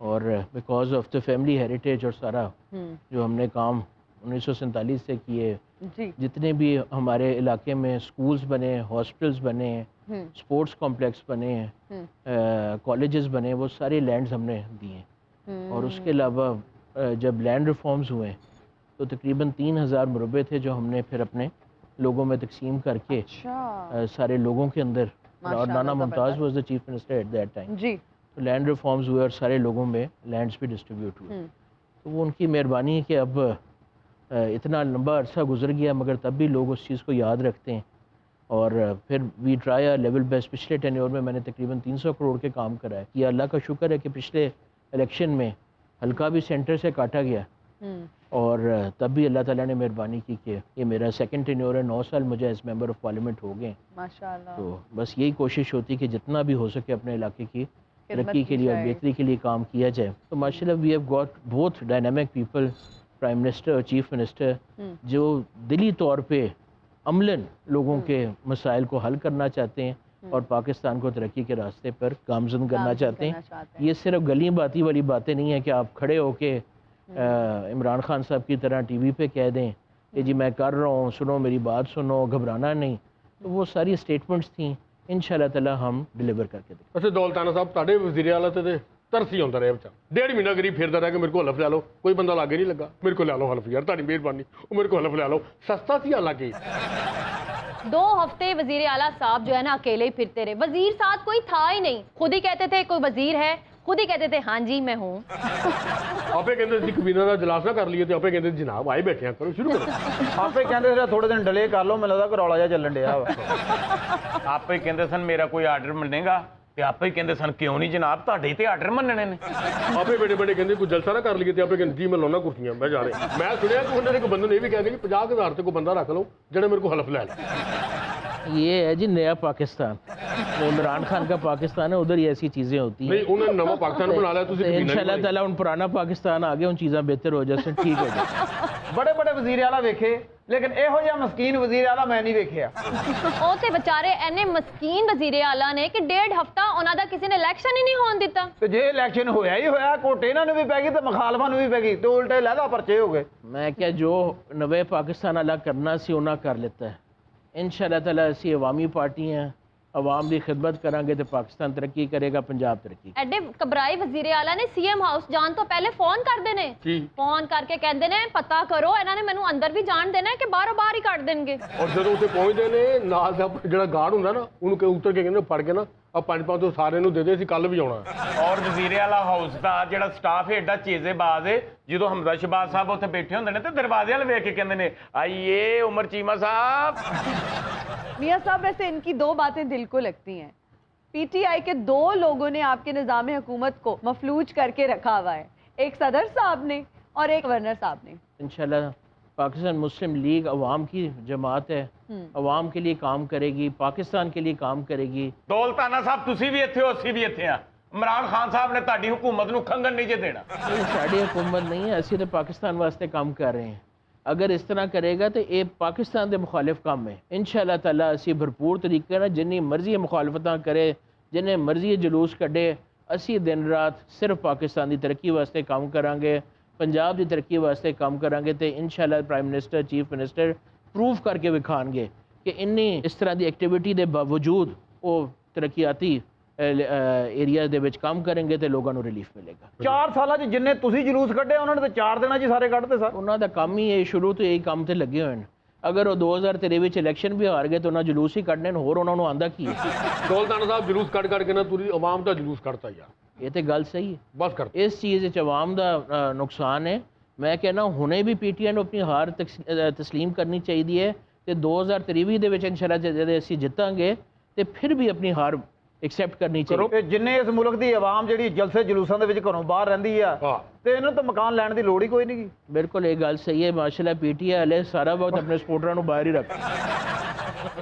और because of the family heritage और सारा जो हमने काम 1947 से किए, जी जितने भी हमारे इलाके में स्कूल्स बने, हॉस्पिटल्स बने, स्पोर्ट्स कॉम्प्लेक्स बने, कॉलेजेस बने, वो सारे लैंड्स हमने दिए। और उसके अलावा जब लैंड रिफॉर्म्स हुए तो तकरीबन 3000 मुरबे थे जो हमने फिर अपने लोगों में तकसीम करके सारे लोगों के अंदर, और नाना Mumtaz was the chief minister at that time, जी तो लैंड रिफॉर्म्स हुए और सारे लोगों में लैंड्स भी डिस्ट्रीब्यूट हुए। तो वो उनकी मेहरबानी है कि अब इतना लंबा अरसा गुजर गया मगर तब भी लोग उस चीज़ को याद रखते हैं। और फिर we try our level best. पिछले टेन्योर में मैंने तकरीबन 300 करोड़ के काम करा है। ये अल्लाह का शुक्र है कि पिछले इलेक्शन में हल्का भी सेंटर से काटा गया, और तब भी अल्लाह ताला ने मेहरबानी की कि ये मेरा सेकंड टेन्योर है। 9 साल मुझे एज मेंबर ऑफ पार्लियामेंट हो गए। माशाल्लाह। तो बस यही कोशिश होती है कि जितना भी हो सके अपने इलाके की तरक्की के लिए और बेहतरी के लिए काम किया जाए। तो माशाल्लाह we have got both dynamic people, prime minister और चीफ मिनिस्टर, जो दिली तौर पे अमलन लोगों के मसाइल को हल करना चाहते हैं और पाकिस्तान को तरक्की के रास्ते पर गामजन करना चाहते हैं। ये सिर्फ गली बाती वाली बातें नहीं है कि आप खड़े होके इमरान खान साहब की तरह टीवी पे कह दें कि जी मैं कर रहा हूँ, सुनो मेरी बात सुनो, घबराना नहीं। तो वो सारी स्टेटमेंट्स थी, इंशाल्लाह ताला हम डिलीवर करके देंगे। अच्छा दौलताना साहब, ਤੁਹਾਡੇ ਵਜ਼ੀਰ ਆਲਾ ਤੇ ਤਰਸੀ ਆਉਂਦਾ ਰਿਹਾ ਵਿਚਾਰ। 1.5 ਮਹੀਨਾ ਗਰੀਬ ਫਿਰਦਾ ਰਿਹਾ ਕਿ ਮੇਰੇ ਕੋਲ ਹਲਫ ਲੈ ਲਓ, ਕੋਈ ਬੰਦਾ ਲਾਗੇ ਨਹੀਂ ਲੱਗਾ। ਮੇਰੇ ਕੋਲ ਲੈ ਲਓ ਹਲਫ ਯਾਰ, ਤੁਹਾਡੀ ਮਿਹਰਬਾਨੀ, ਉਹ ਮੇਰੇ ਕੋਲ ਹਲਫ ਲੈ ਲਓ। सस्ता सी हालांकि 2 हफ्ते वजीर आला साहब जो है ना अकेले ही फिरते रहे। वजीर साथ कोई था ही नहीं, खुद ही कहते थे कोई वजीर है, खुद ही कहते थे हाँ जी मैं हूँ। ਆਪੇ ਕਹਿੰਦੇ ਸੀ ਕਬੀਨਾ ਦਾ ਜਲਾਸ ਨਾ ਕਰ ਲਈਏ, ਤੇ ਆਪੇ ਕਹਿੰਦੇ ਜਨਾਬ ਆਏ ਬੈਠੇ ਆ, ਕਰੋ ਸ਼ੁਰੂ ਕਰੋ। ਆਪੇ ਕਹਿੰਦੇ ਸੀ ਥੋੜੇ ਦਿਨ ਡਿਲੇ ਕਰ ਲਓ, ਮੈਨੂੰ ਲੱਗਦਾ ਕਰੌਲਾ ਜਿਹਾ ਚੱਲਣ ਡਿਆ ਵਾ। ਆਪੇ ਕਹਿੰਦੇ ਸਨ ਮੇਰਾ ਕੋਈ ਆਰਡਰ ਮੰਨੇਗਾ, ਤੇ ਆਪੇ ਕਹਿੰਦੇ ਸਨ ਕਿਉਂ ਨਹੀਂ ਜਨਾਬ, ਤੁਹਾਡੇ ਹੀ ਤੇ ਆਰਡਰ ਮੰਨਣੇ ਨੇ। ਆਪੇ ਬੜੇ ਬੜੇ ਕਹਿੰਦੇ ਕੋਈ ਜਲਸਾ ਨਾ ਕਰ ਲਈਏ, ਤੇ ਆਪੇ ਕਹਿੰਦੇ ਜੀ ਮੈਂ ਲਾਉਣਾ ਕੁਰਸੀਆਂ, ਮੈਂ ਜਾ ਰਿਹਾ। ਮੈਂ ਸੁਣਿਆ ਕਿ ਉਹਨਾਂ ਨੇ ਇੱਕ ਬੰਦੇ ਨੂੰ ਇਹ ਵੀ ਕਹਿ ਦਿਆ ਕਿ 50,000 ਤੇ ਕੋਈ ਬੰਦਾ ਰੱਖ ਲਓ ਜਿਹੜਾ ਮੇਰੇ ਕੋਲ ਹਲਫ ਲੈ ਲੈ। ये है जी नया पाकिस्तान, जो इमरान खान का पाकिस्तान है, उधर ही ऐसी चीज़ें होती हैं। नहीं उन्होंने नवा पाकिस्तान बना लिया, तुझे इंशाल्लाह ताला उन पुराना पाकिस्तान आगे उन चीज़ां बेहतर हो जाए, ठीक हो जाए। ਬੜੇ ਬੜੇ ਵਜ਼ੀਰ ਆਲਾ ਵੇਖੇ, ਲੇਕਿਨ ਇਹੋ ਜਿਹਾ ਮਸਕੀਨ ਵਜ਼ੀਰ ਆਲਾ ਮੈਂ ਨਹੀਂ ਵੇਖਿਆ। ਉਹ ਤੇ ਵਿਚਾਰੇ ਐਨੇ ਮਸਕੀਨ ਵਜ਼ੀਰ ਆਲਾ ਨੇ ਕਿ 1.5 ਹਫ਼ਤਾ ਉਹਨਾਂ ਦਾ ਕਿਸੇ ਨੇ ਇਲੈਕਸ਼ਨ ਹੀ ਨਹੀਂ ਹੋਣ ਦਿੱਤਾ। ਤੇ ਜੇ ਇਲੈਕਸ਼ਨ ਹੋਇਆ ਹੀ ਹੋਇਆ, ਕੋਟੇ ਇਹਨਾਂ ਨੂੰ ਵੀ ਪੈ ਗਈ ਤੇ ਮੁਖਾਲਫਾਂ ਨੂੰ ਵੀ ਪੈ ਗਈ, ਤੇ ਉਲਟੇ ਲਹਿਦਾ ਪਰਚੇ ਹੋ ਗਏ। मैं क्या जो नवे पाकिस्तान अला करना सी उन्ना कर लेता है। इंशाल्लाह ताला ऐसी अवामी पार्टी हैं, अवाम की खिदमत करांगे तो पाकिस्तान तरक्की करेगा, पंजाब तरक्की। ਐਡੇ ਘਬਰਾਏ ਵਜ਼ੀਰ ਆਲਾ ਨੇ ਸੀਐਮ ਹਾਊਸ ਜਾਣ ਤੋਂ ਪਹਿਲੇ ਫੋਨ ਕਰਦੇ ਨੇ, ਫੋਨ ਕਰਕੇ ਕਹਿੰਦੇ ਨੇ ਪਤਾ ਕਰੋ ਇਹਨਾਂ ਨੇ ਮੈਨੂੰ ਅੰਦਰ ਵੀ ਜਾਣ ਦੇਣਾ ਹੈ ਕਿ ਬਾਹਰੋਂ ਬਾਹਰ ਹੀ ਕੱਢ ਦੇਣਗੇ। ਔਰ ਜਦੋਂ ਉੱਥੇ ਪਹੁੰਚਦੇ ਨੇ ਨਾਲ ਦਾ ਜਿਹੜਾ ਗਾਰਡ ਹੁੰਦਾ ਨਾ, ਉਹਨੂੰ ਕਿ ਉੱਤਰ ਕੇ ਕਹਿੰਦੇ ਫੜ ਕੇ ਨਾ ਆ 5-5 ਤੋਂ ਸਾਰਿਆਂ ਨੂੰ ਦੇ ਦੇ, ਅਸੀਂ ਕੱਲ ਵੀ ਆਉਣਾ। ਔਰ ਵਜ਼ੀਰ ਆਲਾ ਹਾਊਸ ਦਾ ਜਿਹੜਾ ਸਟਾਫ ਹੈ ਏਡਾ ਚੀਜ਼ੇਬਾਜ਼ ਹੈ, ਜਦੋਂ ਹਮਜ਼ਾ ਸ਼ਹਬਾਜ਼ ਸਾਹਿਬ ਉੱਥੇ ਬੈਠੇ ਹੁੰਦੇ ਨੇ ਤੇ ਦਰਵਾਜ਼ੇ ਵਾਲ ਵੇਖ ਕੇ ਕਹਿੰਦੇ ਨੇ ਆਈਏ ਉਮਰ ਚੀਮਾ ਸਾਹਿਬ। मियां साहब, वैसे इनकी 2 बातें दिल को लगती हैं। पीटीआई के 2 लोगों ने आपके निज़ाम हुकूमत को मफलूज करके रखा हुआ है, एक सदर साहब ने और एक गवर्नर साहब ने। इंशाल्लाह पाकिस्तान मुस्लिम लीग अवाम की जमात है, अवाम के लिए काम करेगी, पाकिस्तान के लिए काम करेगी। ਦੌਲਤਾਨਾ ਸਾਹਿਬ ਤੁਸੀਂ ਵੀ ਇੱਥੇ ਹੋ, ਅਸੀਂ ਵੀ ਇੱਥੇ ਆ। ਇਮਰਾਨ ਖਾਨ ਸਾਹਿਬ ਨੇ ਤੁਹਾਡੀ ਹੁਕੂਮਤ ਨੂੰ ਖੰਗਣ ਨਹੀਂ ਜੇ ਦੇਣਾ। ये साड़ी हुकूमत नहीं है, असी तो पाकिस्तान वास्ते काम कर रहे हैं। अगर इस तरह करेगा तो ये पाकिस्तान के मुखालिफ काम है। इंशाल्लाह ताला असी भरपूर तरीके ना जिन्नी मर्जी मुखालफत करे, जिन्हें मर्जी जलूस कढ़े, असी दिन रात सिर्फ पाकिस्तान की तरक्की वास्ते काम करांगे, पंजाब की तरक्की वास्ते काम करांगे। तो इंशाल्लाह prime minister, chief minister proof ਕਰਕੇ ਵਿਖਾਣਗੇ ਕਿ ਇੰਨੀ ਇਸ ਤਰ੍ਹਾਂ ਦੀ ਐਕਟੀਵਿਟੀ ਦੇ ਬਾਵਜੂਦ ਉਹ ਤਰੱਕੀਆਤੀ ਏਰੀਆ ਦੇ ਵਿੱਚ ਕੰਮ ਕਰਨਗੇ ਤੇ ਲੋਕਾਂ ਨੂੰ ਰਿਲੀਫ ਮਿਲੇਗਾ। 4 ਸਾਲਾਂ 'ਚ ਜਿੰਨੇ ਤੁਸੀਂ ਜਲੂਸ ਕੱਢੇ ਉਹਨਾਂ ਨੇ ਤਾਂ 4 ਦਿਨਾਂ 'ਚ ਹੀ ਸਾਰੇ ਕੱਢਦੇ ਸਰ। ਉਹਨਾਂ ਦਾ ਕੰਮ ਹੀ ਇਹ ਸ਼ੁਰੂ ਤੋਂ ਇਹੀ ਕੰਮ ਤੇ ਲੱਗੇ ਹੋਏ ਨੇ। ਅਗਰ ਉਹ 2023 ਵਿੱਚ ਇਲੈਕਸ਼ਨ ਵੀ ਹਾਰ ਗਏ ਤਾਂ ਉਹਨਾਂ ਜਲੂਸ ਹੀ ਕੱਢਣੇ ਨੇ, ਹੋਰ ਉਹਨਾਂ ਨੂੰ ਆਂਦਾ ਕੀ ਹੈ। ਦੌਲਤਾਨਾ ਸਾਹਿਬ ਜਲੂਸ ਕੱਢ ਕੇ ਨਾ ਪੂਰੀ ਆਵਾਮ ਦਾ ਜਲੂਸ ਕੱਢਤਾ ਯਾਰ। ਇਹ ਤੇ ਗੱਲ ਸਹੀ ਹੈ, ਬਸ ਕਰ ਇਸ ਚੀਜ਼ ਵਿੱਚ ਆਵਾਮ ਦਾ ਨੁਕਸਾਨ ਹੈ। ਮੈਂ ਕਹਿੰਦਾ ਹੁਣੇ ਵੀ ਪੀਟੀਆਈ ਨੂੰ ਆਪਣੀ ਹਾਰ ਤਸਲੀਮ ਕਰਨੀ ਚਾਹੀਦੀ ਹੈ ਤੇ 2023 ਦੇ ਵਿੱਚ ਇਨਸ਼ਾਅੱਲਾ ਜਦੋਂ ਅਸੀਂ ਜਿੱਤਾਂਗੇ ਤੇ ਫਿਰ ਵੀ ਆਪਣੀ ਹਾਰ ਐਕਸੈਪਟ ਕਰਨੀ ਚਾਹੀਦੀ। ਤੇ ਜਿੰਨੇ ਇਸ ਮੁਲਕ ਦੀ ਆਵਾਮ ਜਿਹੜੀ ਜਲਸੇ ਜਲੂਸਾਂ ਦੇ ਵਿੱਚ ਘਰੋਂ ਬਾਹਰ ਰਹਿੰਦੀ ਆ ਤੇ ਇਹਨਾਂ ਨੂੰ ਤਾਂ ਮਕਾਨ ਲੈਣ ਦੀ ਲੋੜ ਹੀ ਕੋਈ ਨਹੀਂ। ਬਿਲਕੁਲ ਇਹ ਗੱਲ ਸਹੀ ਹੈ। ਮਾਸ਼ਾਅੱਲਾ ਪੀਟੀਆਈ ਵਾਲੇ ਸਾਰਾ ਵਕਤ अपने सपोर्टरों ਨੂੰ ਬਾਹਰ ही रख।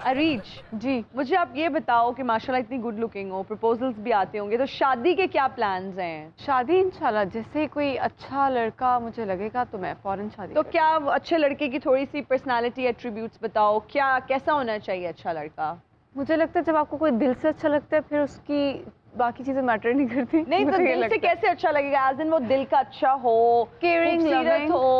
अरीज जी, मुझे आप ये बताओ कि माशाल्लाह इतनी गुड लुकिंग हो, प्रपोजल्स भी आते होंगे, तो शादी के क्या प्लान्स हैं? शादी इंशाल्लाह जैसे कोई अच्छा लड़का मुझे लगेगा तो मैं फौरन शादी तो क्या अच्छे लड़के की थोड़ी सी पर्सनालिटी एट्रीब्यूट्स बताओ, क्या कैसा होना चाहिए अच्छा लड़का? मुझे लगता है जब आपको कोई दिल से अच्छा लगता है फिर उसकी बाकी चीजें मैटर नहीं करती। नहीं तो मुझे ये दिल से लगता है। कैसे अच्छा लगेगा? एज इन वो दिल का अच्छा हो, Caring, खूबसूरत loving, हो,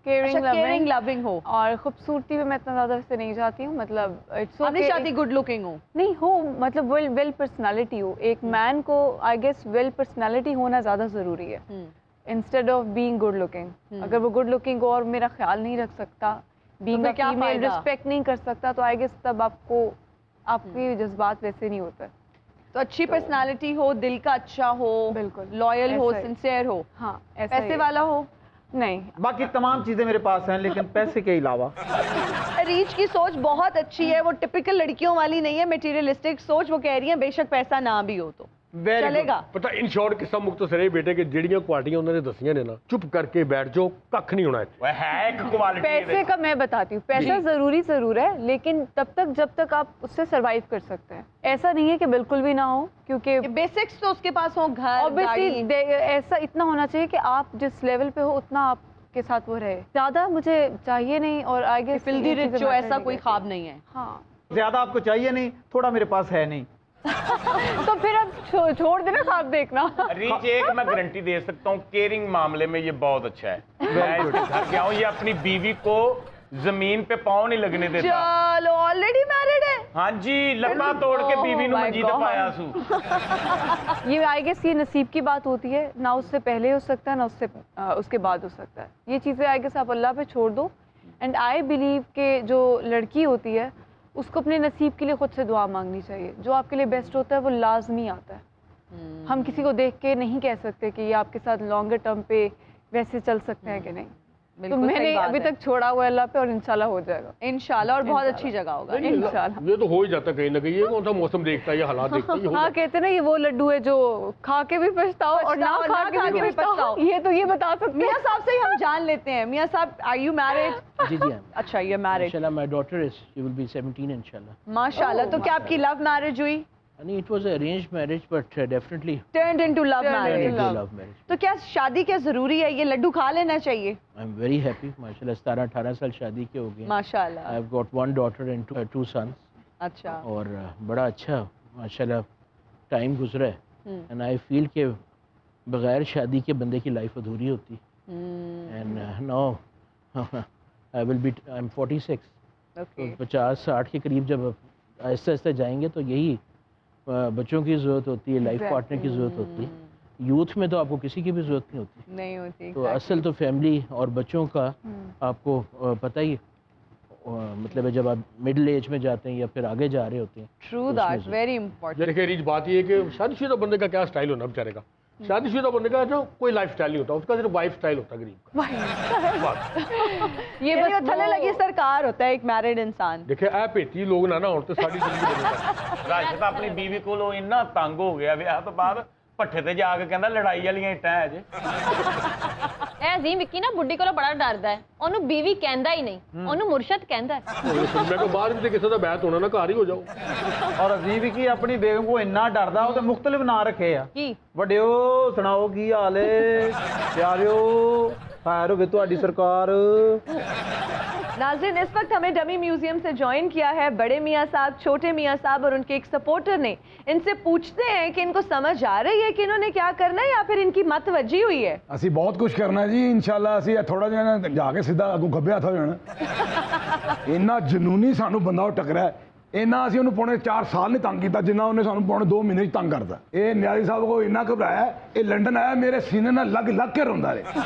caring, केयरिंग loving। लविंग हो। और खूबसूरती में मैं इतना ज्यादा वैसे नहीं चाहती हूँ, मतलब इट्स आपने ओके शादी गुड लुकिंग हो? नहीं हो, मतलब वेल पर्सनालिटी हो। एक मैन को आई गेस वेल पर्सनालिटी होना ज्यादा जरूरी है instead of being good looking. अगर वो गुड लुकिंग हो और मेरा ख्याल नहीं रख सकता, बीइंग फिर अ क्या फीमेल फायदा? रिस्पेक्ट नहीं कर सकता, तो आई गेस तब आपको आपके जज्बात वैसे नहीं होते। तो अच्छी पर्सनालिटी हो, दिल का अच्छा हो, बिल्कुल, लॉयल हो, ऐसा ही। सिंसियर हो, हाँ ऐसा ही पैसे है। वाला हो। नहीं बाकी तमाम चीज़ें मेरे पास हैं लेकिन पैसे के अलावा। रीच की सोच बहुत अच्छी है, वो टिपिकल लड़कियों वाली नहीं है, मटेरियलिस्टिक सोच। वो कह रही है बेशक पैसा ना भी हो तो Very good। चलेगा। ਪਤਾ ਇਨ ਸ਼ਾਰਟ ਕਿਸਾ ਮੁਖਤਸਰ ਇਹ ਬੇਟੇ ਕਿ ਜਿਹੜੀਆਂ ਕੁਆਲਿਟੀਆਂ ਉਹਨਾਂ ਨੇ ਦੱਸੀਆਂ ਨੇ ਨਾ, ਚੁੱਪ ਕਰਕੇ ਬੈਠ ਜਾਓ, ਕੱਖ ਨਹੀਂ ਹੋਣਾ ਇੱਥੇ। ਉਹ ਹੈ ਇੱਕ ਕੁਆਲਿਟੀ पैसे का मैं बताती हूँ, पैसा जरूरी जरूर है लेकिन तब तक जब तक आप उससे सरवाइव कर सकते हैं। ऐसा नहीं है कि बिल्कुल भी ना हो, क्योंकि बेसिक्स तो उसके पास हो, घर, ऑब्वियसली गाड़ी। ऐसा इतना होना चाहिए कि आप जिस लेवल पे हो उतना आपके साथ वो रहे। ज्यादा मुझे चाहिए नहीं और आई गेस फिल्दी रिच जो ऐसा कोई ख्वाब नहीं है। हाँ ज़्यादा आपको चाहिए नहीं, थोड़ा मेरे पास है नहीं। तो फिर अब छोड़ देना ख्वाब देखना। रीच एक मैं गारंटी दे सकता हूँ, केयरिंग मामले में ये बहुत अच्छा है। मैं इसके घर गया हूँ, ये अपनी बीवी को जमीन पे पाँव नहीं लगने देता। चलो ऑलरेडी मैरिड है। हाँ जी, लत्ता तोड़ के बीवी ने my मंजी पे God। पाया सू। ये आई गेस ये नसीब की बात होती है, ना उससे पहले हो सकता है ना उसके बाद हो सकता है। ये चीज़ें आई गेस आप अल्लाह पे छोड़ दो। एंड आई बिलीव कि जो लड़की होती है उसको अपने नसीब के लिए खुद से दुआ मांगनी चाहिए। जो आपके लिए बेस्ट होता है वो लाजमी आता है। हम किसी को देख के नहीं कह सकते कि ये आपके साथ लॉन्गर टर्म पे वैसे चल सकते हैं कि नहीं। तो बिल्कुल सही मैंने बात अभी है। तक छोड़ा हुआ है अल्लाह पे और इंशाल्लाह हो जाएगा। इंशाल्लाह, और बहुत इंशाल्लाह। अच्छी जगह होगा। इंशाल्लाह। ये तो हो ही जाता कहीं ना कहीं। ये कौन सा मौसम देखता है, ये हालात देखता है, ये हो हाँ, कहते हैं ना ये वो लड्डू है जो खा के भी पछताओ और ना खा के भी पछताओ। ये तो ये बता सकते हैं। मियाँ साहब से ही हम जान लेते हैं। मियाँ साहब, आर यू मैरिड? जी जी हाँ। अच्छा, ये मैरिड। इंशाल्लाह my daughter is she will be 17 इंशाल्लाह। माशाल्लाह। तो क्या आपकी लव मैरिज हुई? नहीं, it was arranged marriage but definitely turned into love Turned into marriage. love। Love marriage. तो क्या शादी क्या जरूरी है? ये लड्डू खा लेना चाहिए? आई एम वेरी हैप्पी माशाल्लाह। 17-18 साल शादी के हो गए। माशाल्लाह। I have got 1 daughter and 2 sons. अच्छा। और बड़ा अच्छा माशाल्लाह टाइम गुजरा है। एंड आई फील कि बगैर शादी के बंदे की लाइफ अधूरी होती। And now I will be I am 46। Okay. तो 50-60 के करीब जब आहिस्ते आहिस्ते जाएंगे तो यही बच्चों की ज़रूरत होती है, लाइफ पार्टनर की ज़रूरत होती है। यूथ में तो आपको किसी की भी ज़रूरत नहीं होती। नहीं होती। तो असल तो फैमिली और बच्चों का आपको पता ही मतलब है, जब आप मिडिल एज में जाते हैं या फिर आगे जा रहे होते हैं। True that, very important. देखिए रीच बात ये है कि शादीशुदा बंदे का क्या स्टाइल होना बेचारे का। शादीशुदा बंदे का जो कोई लाइफ स्टाइल नहीं होता, उसका सिर्फ वाइफ स्टाइल होता है गरीब का। बस। ये बस थले लगी सरकार होता है एक मैरिड इंसान। देखिए ऐ पेटी लोग ना होते साड़ी जिंदगी बदल राशिद अपनी बीवी को इन्ना तंग हो गया विआह तो बाद ਭੱਠੇ ਤੇ ਜਾ ਕੇ ਕਹਿੰਦਾ ਲੜਾਈ ਵਾਲੀਆਂ ਇੱਟਾਂ ਹੈ ਜੇ। ਇਹ ਅਜ਼ੀਮ ਵਿੱਕੀ ਨਾ ਬੁੱਢੀ ਕੋਲੋਂ ਬੜਾ ਡਰਦਾ ਹੈ। ਉਹਨੂੰ ਬੀਵੀ ਕਹਿੰਦਾ ਹੀ ਨਹੀਂ, ਉਹਨੂੰ ਮੁਰਸ਼ਦ ਕਹਿੰਦਾ ਹੈ। ਸੁਣਨੇ ਤੋਂ ਬਾਅਦ ਵੀ ਕਿਸੇ ਦਾ ਬੈਤ ਹੋਣਾ ਨਾ, ਘਰ ਹੀ ਹੋ ਜਾਓ। ਔਰ ਅਜ਼ੀਮ ਵੀ ਕੀ ਆਪਣੀ ਬੇਗਮ ਕੋ ਇੰਨਾ ਡਰਦਾ, ਉਹ ਤੇ ਮੁਖਤਲਿਫ ਨਾਂ ਰੱਖੇ ਆ। ਕੀ ਵੱਡਿਓ ਸੁਣਾਓ ਕੀ ਹਾਲ ਏ, ਪਿਆਰਿਓ ਖੈਰ ਹੋਵੇ ਤੁਹਾਡੀ ਸਰਕਾਰ। नाज़रीन, इस वक्त हमें डमी म्यूजियम से ज्वाइन किया है बड़े मियाँ साहब, छोटे मियाँ साहब और उनके एक सपोर्टर ने। इनसे पूछते हैं कि इनको समझ आ रही है कि इन्होंने क्या करना है या फिर इनकी मत वजी हुई है। ਅਸੀਂ ਬਹੁਤ ਕੁਝ ਕਰਨਾ ਹੈ ਜੀ ਇਨਸ਼ਾਅੱਲਾ। ਅਸੀਂ ਥੋੜਾ ਜਿਹਾ ਨਾ ਜਾ ਕੇ ਸਿੱਧਾ ਅੱਗੋਂ ਖੱਬੇ ਹੱਥ ਹੋ ਜਾਣਾ। ਇੰਨਾ ਜਨੂਨੀ ਸਾਨੂੰ ਬੰਦਾ ਉਹ ਟਕਰਿਆ, ਇੰਨਾ ਅਸੀਂ ਉਹਨੂੰ ਪੌਣੇ 4 ਸਾਲ ਨਹੀਂ ਤੰਗ ਕੀਤਾ ਜਿੰਨਾ ਉਹਨੇ ਸਾਨੂੰ ਪੌਣੇ 2 ਮਹੀਨੇ 'ਚ ਤੰਗ ਕਰਦਾ। ਇਹ ਨਿਆਜ਼ੀ ਸਾਹਿਬ ਕੋ ਇੰਨਾ ਘਬਰਾਇਆ, ਇਹ ਲੰਡਨ ਆਇਆ ਮੇਰੇ ਸੀਨੇ ਨਾਲ ਲੱਗ ਲੱਗ ਕੇ ਰੋਂਦਾ ਰਿਹਾ।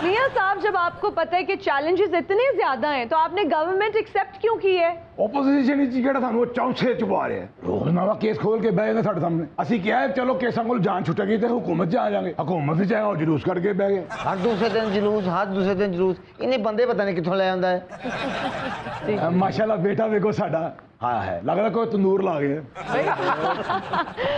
मियाँ साहब, जब आपको पता है कि चैलेंजेस इतने ज्यादा हैं तो आपने गवर्नमेंट एक्सेप्ट क्यों की है? ਓਪੋਜੀਸ਼ਨ ਵਿੱਚ ਜਿਹੜਾ ਸਾਨੂੰ ਉਹ ਚੌਂਸੇ ਚੁਬਾ ਰਿਹਾ, ਰੋਜ਼ਨਾਮਾ ਕੇਸ ਖੋਲ ਕੇ ਬਹਿ ਗਏ ਸਾਡੇ ਸਾਹਮਣੇ। ਅਸੀਂ ਕਿਹਾ ਚਲੋ ਕੇਸਾਂ ਕੋਲ ਜਾਨ ਛੁੱਟੇਗੀ ਤੇ ਹੁਕੂਮਤ 'ਚ ਆ ਜਾਵਾਂਗੇ। ਹੁਕੂਮਤ ਵਿੱਚ ਆਏ ਉਹ ਜਲੂਸ ਕੱਢ ਕੇ ਬਹਿ ਗਏ। ਹਰ ਦੂਸਰੇ ਦਿਨ ਜਲੂਸ, ਹਰ ਦੂਸਰੇ ਦਿਨ ਜਲੂਸ। ਇਹਨੇ ਬੰਦੇ ਪਤਾ ਨਹੀਂ ਕਿੱਥੋਂ ਲੈ ਆਉਂਦਾ ਹੈ। ਮਾਸ਼ਾਅੱਲਾ ਬੇਟਾ ਵੇਖੋ ਸਾਡਾ हाँ है, लग रहा कोई तंदूर ला गया।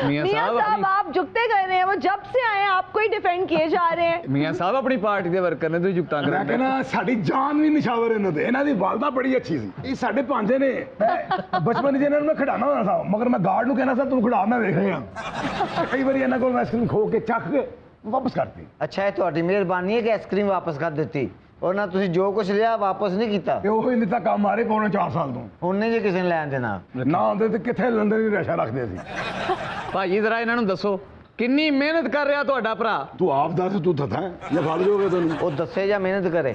मियाँ साहब, आप झुकते कर रहे हैं, वो जब से आए हैं आपको ही डिफेंड किए जा रहे हैं। ਮੀਆਂ ਸਾਹਿਬ ਆਪਣੀ ਪਾਰਟੀ ਦੇ ਵਰਕਰ ਨੇ ਤੁਸੀਂ ਜੁਗਤਾਂ ਮੈਂ ਕਰਾਂਗੇ। ਕਹਿੰਦਾ ਸਾਡੀ ਜਾਨ ਵੀ ਨਿਸ਼ਾਵਰ ਇਹਨਾਂ ਦੇ। ਇਹਨਾਂ ਦੀ ਵਾਲਦਾ ਬੜੀ ਅੱਛੀ ਸੀ। ਇਹ ਸਾਡੇ ਭਾਂਜੇ ਨੇ। ਮੈਂ ਬਚਪਨ 'ਚ ਇਹਨਾਂ ਨੂੰ ਮੈਂ ਖਿਡਾਉਣਾ ਹੁੰਦਾ ਸੀ, ਮਗਰ ਮੈਂ ਗਾਰਡ ਨੂੰ ਕਹਿਣਾ ਸੀ ਤੂੰ ਖਿਡਾ, ਮੈਂ ਵੇਖ ਰਿਹਾ। ਕਈ ਵਾਰੀ ਇਹਨਾਂ ਕੋਲ ਮੈਂ ਆਈਸਕ੍ਰੀਮ ਖੋ ਕੇ ਚੱਕ ਕੇ ਵਾਪਸ ਕਰਤੀ। ਅੱਛਾ, ਇਹ ਤੁਹਾਡੀ ਮਿਹਰਬਾਨੀ ਹੈ ਕਿ ਆਈਸਕ੍ਰੀਮ ਵਾਪਸ ਕਰ ਦਿੱਤੀ, ਔਰ ਨਾ ਤੁਸੀਂ ਜੋ ਕੁਝ ਲਿਆ ਵਾਪਸ ਨਹੀਂ ਕੀਤਾ। ਤੇ ਉਹ ਹੀ ਲਿੱਤਾ ਕੰਮ ਆ ਰਹੇ ਪੌਣੇ 4 ਸਾਲ ਤੋਂ। ਹੁਣ ਨਹੀਂ ਜੇ ਕਿਸੇ ਨੇ ਲੈਣ ਦੇਣਾ। ਨਾ ਹੁੰਦੇ ਤੇ ਕਿੱਥੇ ਲੰਡਨ ਦੀ ਰਸ਼ਾ ਰੱਖਦੇ ਸੀ। ਭਾਜੀ ਜ਼ਰਾ ਇਹਨਾਂ ਨੂੰ ਦੱਸੋ ਕਿੰਨੀ ਮਿਹਨਤ ਕਰ ਰਿਹਾ ਤੁਹਾਡਾ ਭਰਾ। ਤੂੰ ਆਪ ਦੱਸ, ਤੂੰ ਥੱਥਾ ਜਾਂ ਫੜ ਜਾਓਗੇ ਤੈਨੂੰ। ਉਹ ਦੱਸੇ ਜਾਂ ਮਿਹਨਤ ਕਰੇ।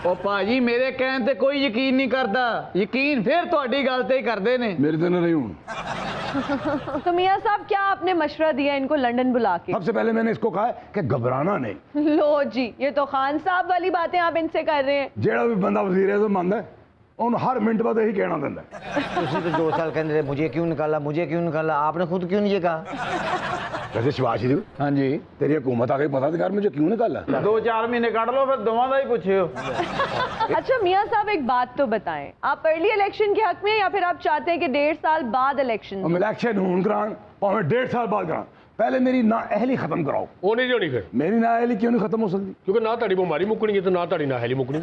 ਉਹ ਭਾਜੀ ਮੇਰੇ ਕਹਿਣ ਤੇ ਕੋਈ ਯਕੀਨ ਨਹੀਂ ਕਰਦਾ, ਯਕੀਨ ਫਿਰ ਤੁਹਾਡੀ ਗੱਲ ਤੇ ਹੀ ਕਰਦੇ ਨੇ। ਮੇਰੇ ਤੇ ਨਾ ਨਹੀਂ ਹੁਣ। तो मियाँ साहब, क्या आपने मशवरा दिया इनको लंदन बुला के? सबसे पहले मैंने इसको कहा कि घबराना नहीं। लो जी, ये तो खान साहब वाली बातें आप इनसे कर रहे हैं। ਜਿਹੜਾ ਵੀ ਬੰਦਾ ਵਜ਼ੀਰ ਆਜ਼ਮ ਬਣਦਾ ਹੈ ਉਹਨੂੰ ਹਰ ਮਿੰਟ ਬਾਅਦ ਇਹੀ ਕਹਿਣਾ ਪੈਂਦਾ ਹੈ। ਤੁਸੀਂ तो 2 साल कहते रहे मुझे क्यों निकाला, मुझे क्यों निकाला, आपने खुद क्यों नहीं ये कहा? वैसे शबाश शरीफ, ਹਾਂਜੀ तेरी हुकूमत आ गई, पता तो कर मुझे क्यों निकाला। 2-4 ਮਹੀਨੇ ਕੱਢ ਲਓ, ਫਿਰ ਦੋਵਾਂ ਦਾ ਹੀ ਪੁੱਛਿਓ। अच्छा मियाँ साहब, एक बात तो बताएं, आप अर्ली इलेक्शन के हक में हैं या फिर आप चाहते हैं कि 1.5 साल बाद इलेक्शन? हम इलेक्शन हूं करान, भावें 1.5 साल बाद करान, पहले मेरी नाअहली खत्म कराओ। ਉਹ ਨਹੀਂ ਹੋਣੀ ਫਿਰ, मेरी नाअहली क्यों नहीं खत्म हो सकती? ਕਿਉਂਕਿ ਨਾ ਤੁਹਾਡੀ ਬਿਮਾਰੀ ਮੁੱਕਣੀ ਹੈ ਤੇ ਨਾ ਤੁਹਾਡੀ ਨਾਹਲੀ ਮੁੱਕਣੀ।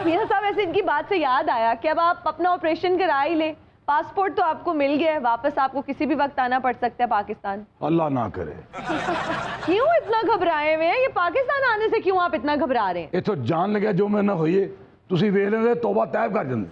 मियाँ साहब, ऐसे इनकी बात से याद आया कि अब आप अपना ऑपरेशन करा ही लें, पासपोर्ट तो आपको मिल गया है, वापस आपको किसी भी वक्त आना पड़ सकता है पाकिस्तान। अल्लाह ना करे। क्यों इतना घबराए हुए हैं? ये पाकिस्तान आने से क्यों आप इतना घबरा रहे हैं? इथों जान लगे जो मेरे ना होई है, ਤੁਸੀਂ ਵੇਖ ਲੈਂਦੇ तौबा तैब कर देंगे।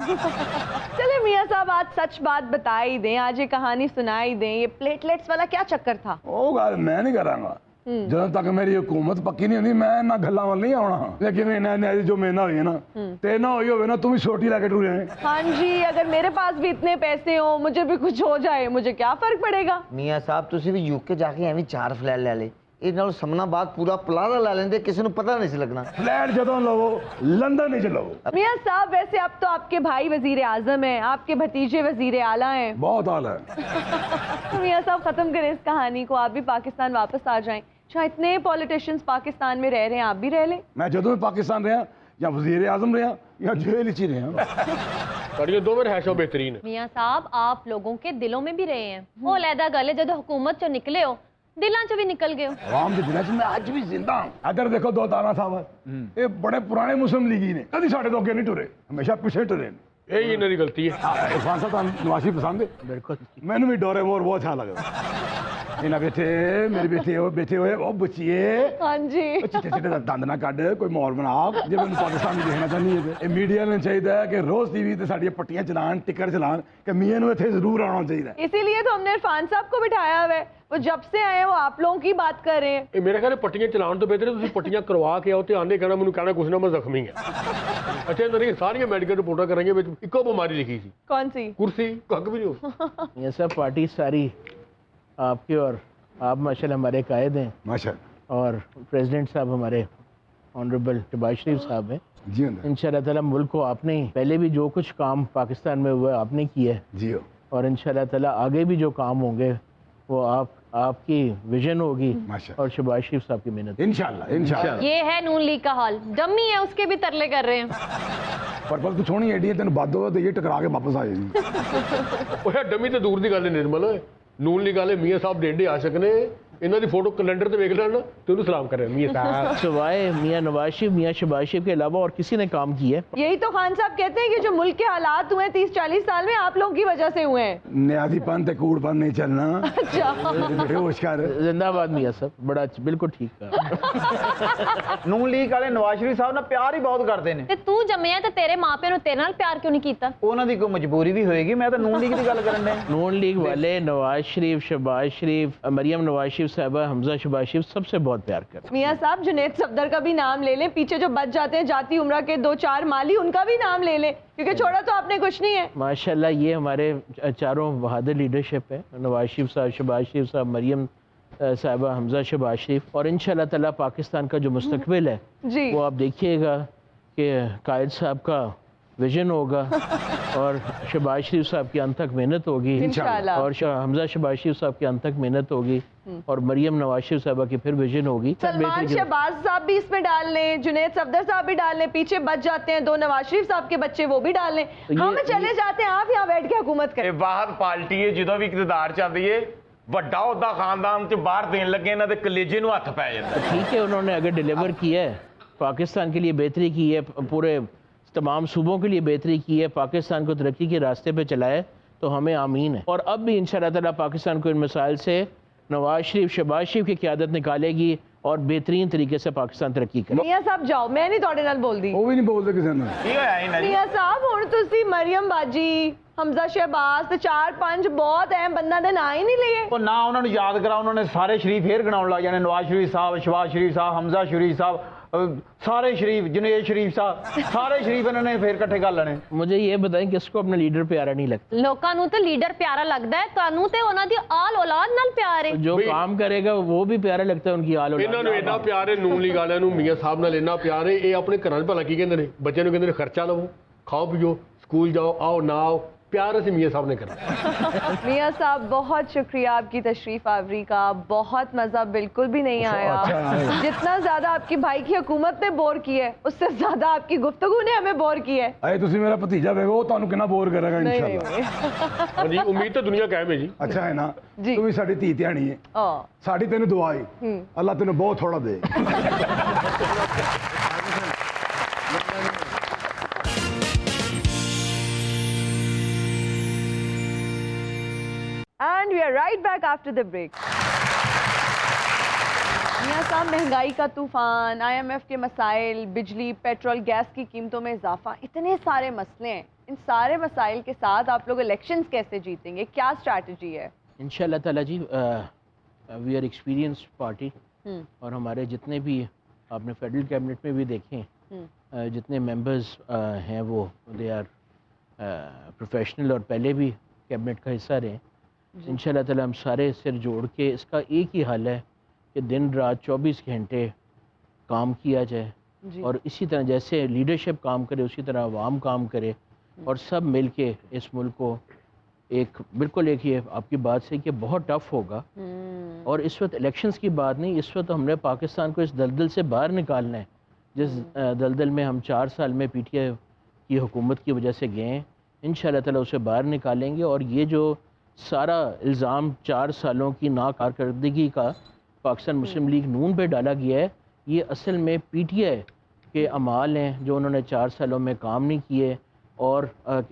चले मियाँ साहब, आज सच बात बता ही दें, आज ये कहानी सुना ही दें, ये प्लेटलेट्स वाला क्या चक्कर था? ਉਹ ਗੱਲ ਮੈਂ ਨਹੀਂ ਕਰਾਂਗਾ। ਜਦੋਂ ਤੱਕ ਮੇਰੀ ਹਕੂਮਤ ਪੱਕੀ ਨਹੀਂ ਹੁੰਦੀ ਮੈਂ ਇਹਨਾਂ ਗੱਲਾਂ ਵੱਲ ਨਹੀਂ ਆਉਣਾ। ਲੇਕਿਨ ਇਹਨਾਂ ਨੇ ਜੋ ਮੇਰੇ ਨਾਲ ਹੋਈ ਹੈ ਨਾ, ਤੇ ਨਾ ਹੋਈ ਹੋਵੇ ਨਾ, ਤੂੰ ਵੀ ਛੋਟੀ ਲੈ ਕੇ ਟੁਰੇ ਆਏ। हाँ जी, अगर मेरे पास भी इतने पैसे हो, मुझे भी कुछ हो जाए, मुझे क्या फर्क पड़ेगा? ਮੀਆਂ ਸਾਹਿਬ ਤੁਸੀਂ ਵੀ ਯੂਕੇ ਜਾ ਕੇ ਐਵੇਂ 4 ਫਲੈਟ ਲੈ ਲੇ, ਇਹ ਨਾਲ ਸਮਨਾ ਬਾਅਦ ਪੂਰਾ ਪਲਾਜ਼ਾ ਲੈ ਲੈਂਦੇ, ਕਿਸੇ ਨੂੰ ਪਤਾ ਨਹੀਂ ਸੀ ਲੱਗਣਾ। ਫਲੈਟ ਜਦੋਂ ਲਵੋ ਲੰਦਨ ਨਹੀਂ ਲਵੋ। मियाँ साहब, वैसे अब तो आपके भाई वजीर आजम हैं, आपके भतीजे वजीर आला हैं। बहुत हाल है। तो मियाँ साहब, खत्म करें इस कहानी को, आप भी पाकिस्तान वापस आ जाएं। जहाँ इतने पॉलिटिशियंस पाकिस्तान में रह रहे हैं, आप भी रह लें। मैं ਜਦੋਂ ਵੀ ਪਾਕਿਸਤਾਨ ਰਿਹਾ ਜਾਂ ਵਜ਼ੀਰ ਆਜ਼ਮ ਰਿਹਾ ਜਾਂ ਜੇਲ੍ਹ ਵਿੱਚ ਹੀ ਰਿਹਾ। ਤੁਹਾਡੀਆਂ ਦੋਵੇਂ ਰਹਿਸ਼ਾਂ ਬਿਹਤਰੀਨ ਹੈ। मियाँ साहब, आप लोगों के दिलों में भी रहे हैं। वो अलहदा गल है, जब हुकूमत चो निकले हो दिलों चो भी निकल गए हो। आवाम के दिलों 'ਚ मैं ਅੱਜ ਵੀ ਜ਼ਿੰਦਾ ਹਾਂ। ਇੱਧਰ ਦੇਖੋ ਦੋ ਤਾਨਾ ਸਾਹਿਬ, ਇਹ ਬੜੇ ਪੁਰਾਣੇ ਮੁਸਲਿਮ ਲੀਗੀ ਨੇ, ਕਦੀ ਸਾਡੇ ਤੋਂ ਅੱਗੇ ਨਹੀਂ ਟੁਰੇ, ਹਮੇਸ਼ਾ ਪਿੱਛੇ ਟੁਰੇ ਨੇ। ਇਹ ਹੀ ਇਹਨਾਂ ਦੀ ਗਲਤੀ ਹੈ। ਇਰਫਾਨ ਸਾਹਿਬ ਤੁਹਾਨੂੰ ਨਵਾਜ਼ੀ ਪਸੰਦ ਹੈ? बिल्कुल। ਮੈਨੂੰ ਵੀ ਡੋਰੇਮੋਰ ਬਹੁਤ ਅੱਛਾ ਲੱਗਦਾ। ਇਹਨਾਂ ਬੇਟੇ ਮੇਰੇ ਬੇਟੇ ਹੋਏ ਉਹ ਬੱਚੀਏ हाँ जी। ਚਿੱਟੇ ਚਿੱਟੇ ਦਾ ਦੰਦ ਨਾ ਕੱਢ, ਕੋਈ ਮਾਹੌਲ ਬਣਾ ਜੇ ਮੈਨੂੰ ਪਾਕਿਸਤਾਨ ਨੂੰ ਦੇਖਣਾ ਚਾਹੁੰਦੀ ਹੈ ਤੇ ਇਹ ਮੀਡੀਆ ਨੂੰ ਚਾਹੀਦਾ ਹੈ ਕਿ ਰੋਜ਼ ਟੀਵੀ ਤੇ ਸਾਡੀਆਂ ਪੱਟੀਆਂ ਚਲਾਣ, ਟਿੱਕਰ ਚਲਾਣ ਕਿ ਮੀਆਂ ਨੂੰ ਇੱਥੇ ਜ਼ਰੂਰ ਆਉਣਾ ਚਾਹੀਦਾ। इसीलिए तो हमने इरफान साहब को बिठाया हुआ है, वो जब से आए हैं वो आप लोगों की बात कर रहे हैं। ਇਹ ਮੇਰੇ ਖਿਆਲ ਪੱਟੀਆਂ ਚਲਾਉਣ ਤੋਂ ਬਿਹਤਰ ਹੈ ਤੁਸੀਂ ਪੱਟੀਆਂ ਕਰਵਾ ਕੇ ਆਓ ਤੇ ਆਂਦੇ ਕਹਿਣਾ ਮੈਨੂੰ ਕਹਿਣਾ ਕੁਛ ਨਾ ਮੈਂ ਜ਼ਖਮੀ ਹਾਂ। ਅੱਛਾ ਨਹੀਂ, ਸਾਰੀਆਂ ਮੈਡੀਕਲ ਰਿਪੋਰਟਾਂ ਕਰਾਂਗੇ ਵਿੱਚ ਇੱਕੋ ਬਿਮਾਰੀ ਲਿਖੀ ਸੀ, कौन सी? ਕੁਰਸੀ ਕੱਖ ਵੀ ਨਹੀਂ ਹੋ। ये सब पार्टी सारी आपकी, और आप माशाल्लाह हमारे कायद हैं, माशाअल्लाह। और प्रेसिडेंट साहब हमारे ऑनरेबल शहबाज शरीफ साहब हैं। जी अंदर इंशाल्लाह ताला मुल्क को आपने ही, पहले भी जो कुछ काम पाकिस्तान में हुआ आपने किया है, जी हो और इंशाल्लाह ताला आगे भी जो काम होंगे वो आपकी विजन होगी माशाअल्लाह। और शहबाज शरीफ साहब की मेहनत। इंशाल्लाह इंशाल्लाह। ये है नून लीग का हाल, डम्मी है उसके भी तरले कर रहे हैं। ਪਰ ਤੂੰ ਸੋਹਣੀ ਐਡੀ ਹੈ, ਤੈਨੂੰ ਵੱਧ ਹੋਵੇ ਤੇ ਇਹ ਟਕਰਾ ਕੇ ਵਾਪਸ ਆ ਜਾਏਗੀ। ਉਹ ਯਾਰ ਡਮੀ ਤੇ ਦੂਰ ਦੀ ਗੱਲ ਹੈ ਨਿਰਮਲ, ਨੂਨ ਲੀ ਗੱਲ ਹੈ। ਮੀਆਂ ਸਾਹਿਬ ਡੇਡੇ ਆਸ਼ਕ ਨੇ, ਇਹਨਾਂ ਦੀ ਫੋਟੋ ਕੈਲੰਡਰ ਤੇ ਵੇਖ ਲੈਣਾ ਤੇ ਉਹਨੂੰ ਸਲਾਮ ਕਰੇ ਮੀਆਂ ਸਾਹਿਬ। सवाए मियाँ नवाज शरीफ, मियाँ शहबाज शरीफ के अलावा और किसी ने काम किया है? यही तो खान साहब कहते हैं कि जो मुल्क के हालात हुए 30-40 साल में आप लोगों की वजह से हुए हैं। न्याजीपन ते कूड़पन नहीं चलना। अच्छा बेटे होश कर। जिंदाबाद मियाँ साहब, बड़ा बिल्कुल ठीक कहा। ਨੂਨ ਲੀਗ ਵਾਲੇ ਨਵਾਜ਼ ਸ਼ਰੀਫ ਸਾਹਿਬ ਨਾਲ ਪਿਆਰ ਹੀ ਬਹੁਤ ਕਰਦੇ ਨੇ। ਤੇ ਤੂੰ ਜੰਮਿਆ ਤੇ ਤੇਰੇ ਮਾਪਿਆਂ ਨੂੰ ਤੇਰੇ ਨਾਲ ਪਿਆਰ ਕਿਉਂ ਨਹੀਂ ਕੀਤਾ? ਉਹਨਾਂ ਦੀ ਕੋਈ ਮਜਬੂਰੀ ਵੀ ਹੋਏਗੀ, ਮੈਂ ਤਾਂ ਨੂਨ ਲੀਗ ਦੀ ਗੱਲ ਕਰਨ ਡਿਆ। नून लीग वाले नवाज शरीफ, शहबाज शरीफ, मरियम नवाज शरीफ साहबा, हमजा शहबाज शरीफ सबसे बहुत प्यार करते हैं। मियाँ साहब जुनैद सफदर का भी नाम ले लें, पीछे जो बच जाते हैं जाती उम्रा के 2-4 माली, उनका भी नाम ले लें, क्योंकि छोड़ा तो आपने कुछ नहीं है। माशाल्लाह ये हमारे चारों बहादुर लीडरशिप है, नवाज शरीफ साहब, शहबाज शरीफ साहब, मरियम साहबा, हमजा शहबाज शरीफ, और इंशाल्लाह ताला पाकिस्तान का जो मुस्तकबिल है जी वो आप देखिएगा कि कायद साहब का विजन होगा और शहबाज शरीफ साहब की अंत तक मेहनत होगी इंशाल्लाह। और हमजा शहबाज शरीफ साहब की अंत तक मेहनत होगी और मरियम नवाज शरीफ साहबा की फिर विजन होगी। सलमान शहबाज साहब भी इसमें डाल लें, जुनैद सफदर साहब भी डाल लें, पीछे बच जाते हैं 2 नवाज शरीफ साहब के बच्चे, वो भी डाल लें। हम चले जाते हैं, आप यहाँ बैठ के हुकूमत करें। ਇਹ ਵਾਹਦ ਪਾਰਟੀ ਹੈ ਜਦੋਂ ਵੀ ਇਕਤਦਾਰ ਚ ਆਉਂਦੀ ਹੈ ਵੱਡਾ ਉਹਦਾ ਖਾਨਦਾਨ ਚ ਬਾਹਰ ਦੇਣ ਲੱਗੇ ਇਹਨਾਂ ਦੇ ਕਲੇਜੇ ਨੂੰ ਹੱਥ ਪੈ ਜਾਂਦਾ। ठीक है, उन्होंने अगर डिलीवर किया है, पाकिस्तान के लिए बेहतरी की है, पूरे तमाम सूबों के लिए बेहतरी की है, पाकिस्तान को तरक्की के रास्ते पे चलाए, तो हमें आमीन है। और अब भी इंशाअल्लाह ताला पाकिस्तान को इन मसाइल से नवाज शरीफ, शहबाज शरीफ की क़यादत निकालेगी और बेहतरीन तरीके से पाकिस्तान तरक्की करे। मियाँ साहब जाओ, मैं नहीं ਤੁਹਾਡੇ ਨਾਲ ਬੋਲਦੀ। ਉਹ ਵੀ ਨਹੀਂ ਬੋਲਦੇ ਕਿਸੇ ਨੂੰ। ਕੀ ਹੋਇਆ ਇਹਨਾਂ ਜੀ? मियाँ साहब ਹੁਣ ਤੁਸੀਂ ਮਰੀਮ ਬਾਜੀ, ਹਮਜ਼ਾ ਸ਼ਹਿਬਾਜ਼ ਤੇ 4-5 ਬਹੁਤ ਅਹਿਮ ਬੰਦਾ ਦੇ ਨਾਂ ਹੀ ਨਹੀਂ ਲਏ। ਉਹ ਨਾ ਉਹਨਾਂ ਨੂੰ ਯਾਦ ਕਰਾ, ਉਹਨਾਂ ਨੇ ਸਾਰੇ ਸ਼ਰੀਫ ਫੇਰ ਗਿਣਾਉਣ ਲੱਗ ਜਾਣੇ, ਨਵਾਜ਼ ਸ਼ਰੀਫ ਸਾਹਿਬ, ਸ਼ਹਬਾਜ਼ ਸ਼ਰੀਫ ਸਾਹਿਬ, ਹਮਜ਼ਾ ਸ਼ਰੀਫ ਸਾਹਿਬ, सारे शरीफ, जुनैद शरीफ साहब, सारे शरीफ इन्होंने फिर इकट्ठे कर लेने। मुझे ये बताएं किसको अपना लीडर प्यारा नहीं लगता? ਲੋਕਾਂ ਨੂੰ ਤੇ ਲੀਡਰ ਪਿਆਰਾ ਲੱਗਦਾ ਹੈ, ਤੁਹਾਨੂੰ ਤੇ ਉਹਨਾਂ ਦੀ ਆਲ ਔਲਾਦ ਨਾਲ ਪਿਆਰ ਹੈ। जो काम करेगा वो भी प्यारा लगता है, उनकी आल औलाद। ਇਹਨਾਂ ਨੂੰ ਇੰਨਾ ਪਿਆਰ ਹੈ ਨੂਨ ਲੀਗ ਵਾਲਿਆਂ ਨੂੰ, ਮੀਆਂ ਸਾਹਿਬ ਨਾਲ ਇੰਨਾ ਪਿਆਰ ਹੈ, ਇਹ ਆਪਣੇ ਘਰਾਂ 'ਚ ਭਲਾ ਕੀ ਕਹਿੰਦੇ ਨੇ, ਬੱਚਿਆਂ ਨੂੰ ਕਹਿੰਦੇ ਨੇ ਖਰਚਾ ਲਵੋ, ਖਾਓ ਪੀਓ, ਸਕੂਲ ਜਾਓ, आओ ना आओ, प्यार से मियाँ साहब ने करा। मियाँ साहब बहुत शुक्रिया आपकी तशरीफ आवरी का, बहुत मज़ा बिल्कुल भी नहीं आया। जितना ज़्यादा आपकी भाई की हुकूमत ने बोर की है, उससे ज़्यादा आपकी गुफ्तगू ने हमें बोर की है। अरे तुसी मेरा भतीजा वे वो ਤੁਹਾਨੂੰ ਕਿੰਨਾ ਬੋਰ ਕरेगा नहीं, इंशाल्लाह। ਹਾਂਜੀ ਉਮੀਦ ਤਾਂ ਦੁਨੀਆ ਕਾਇਮ ਹੈ ਜੀ। अच्छा है ना, जी। ਤੂੰ ਵੀ ਸਾਡੀ ਧੀ ਧਿਆਣੀ ਹੈ, ओ, ਸਾਡੀ ਤੈਨੂੰ ਦੁਆ ਹੈ, ਅੱਲਾਹ ਤੈਨੂੰ ਬਹੁਤ ਥੋੜਾ ਦੇ। And we are right back after the break. मियाँ साहब महंगाई का तूफान, IMF के मसाइल, बिजली, पेट्रोल, गैस की कीमतों में इजाफा, इतने सारे मसले हैं। इन सारे मसाइल के साथ आप लोग इलेक्शंस कैसे जीतेंगे, क्या स्ट्रैटेजी है? इंशाल्लाह ताला जी वी आर एक्सपीरियंस्ड पार्टी और हमारे जितने भी आपने फेडरल कैबिनेट में भी देखें जितने मेंबर्स हैं वो दे आर प्रोफेशनल और पहले भी कैबिनेट का हिस्सा रहे। इंशाल्लाह ताला हम सारे सिर जोड़ के इसका एक ही हल है कि दिन रात 24 घंटे काम किया जाए और इसी तरह जैसे लीडरशिप काम करे उसी तरह आवाम काम करे और सब मिल के इस मुल्क को एक बिल्कुल एक ये आपकी बात से कि बहुत टफ होगा और इस वक्त इलेक्शंस की बात नहीं, इस वक्त हमने पाकिस्तान को इस दलदल से बाहर निकालना है जिस दलदल में हम 4 साल में PTI की हुकूमत की वजह से गए हैं। इंशाल्लाह ताला उसे बाहर निकालेंगे और ये जो सारा इल्ज़ाम 4 सालों की नाकारकर्दगी का पाकिस्तान मुस्लिम लीग नून पे डाला गया है, ये असल में PTI के अमाल हैं जो उन्होंने 4 सालों में काम नहीं किए और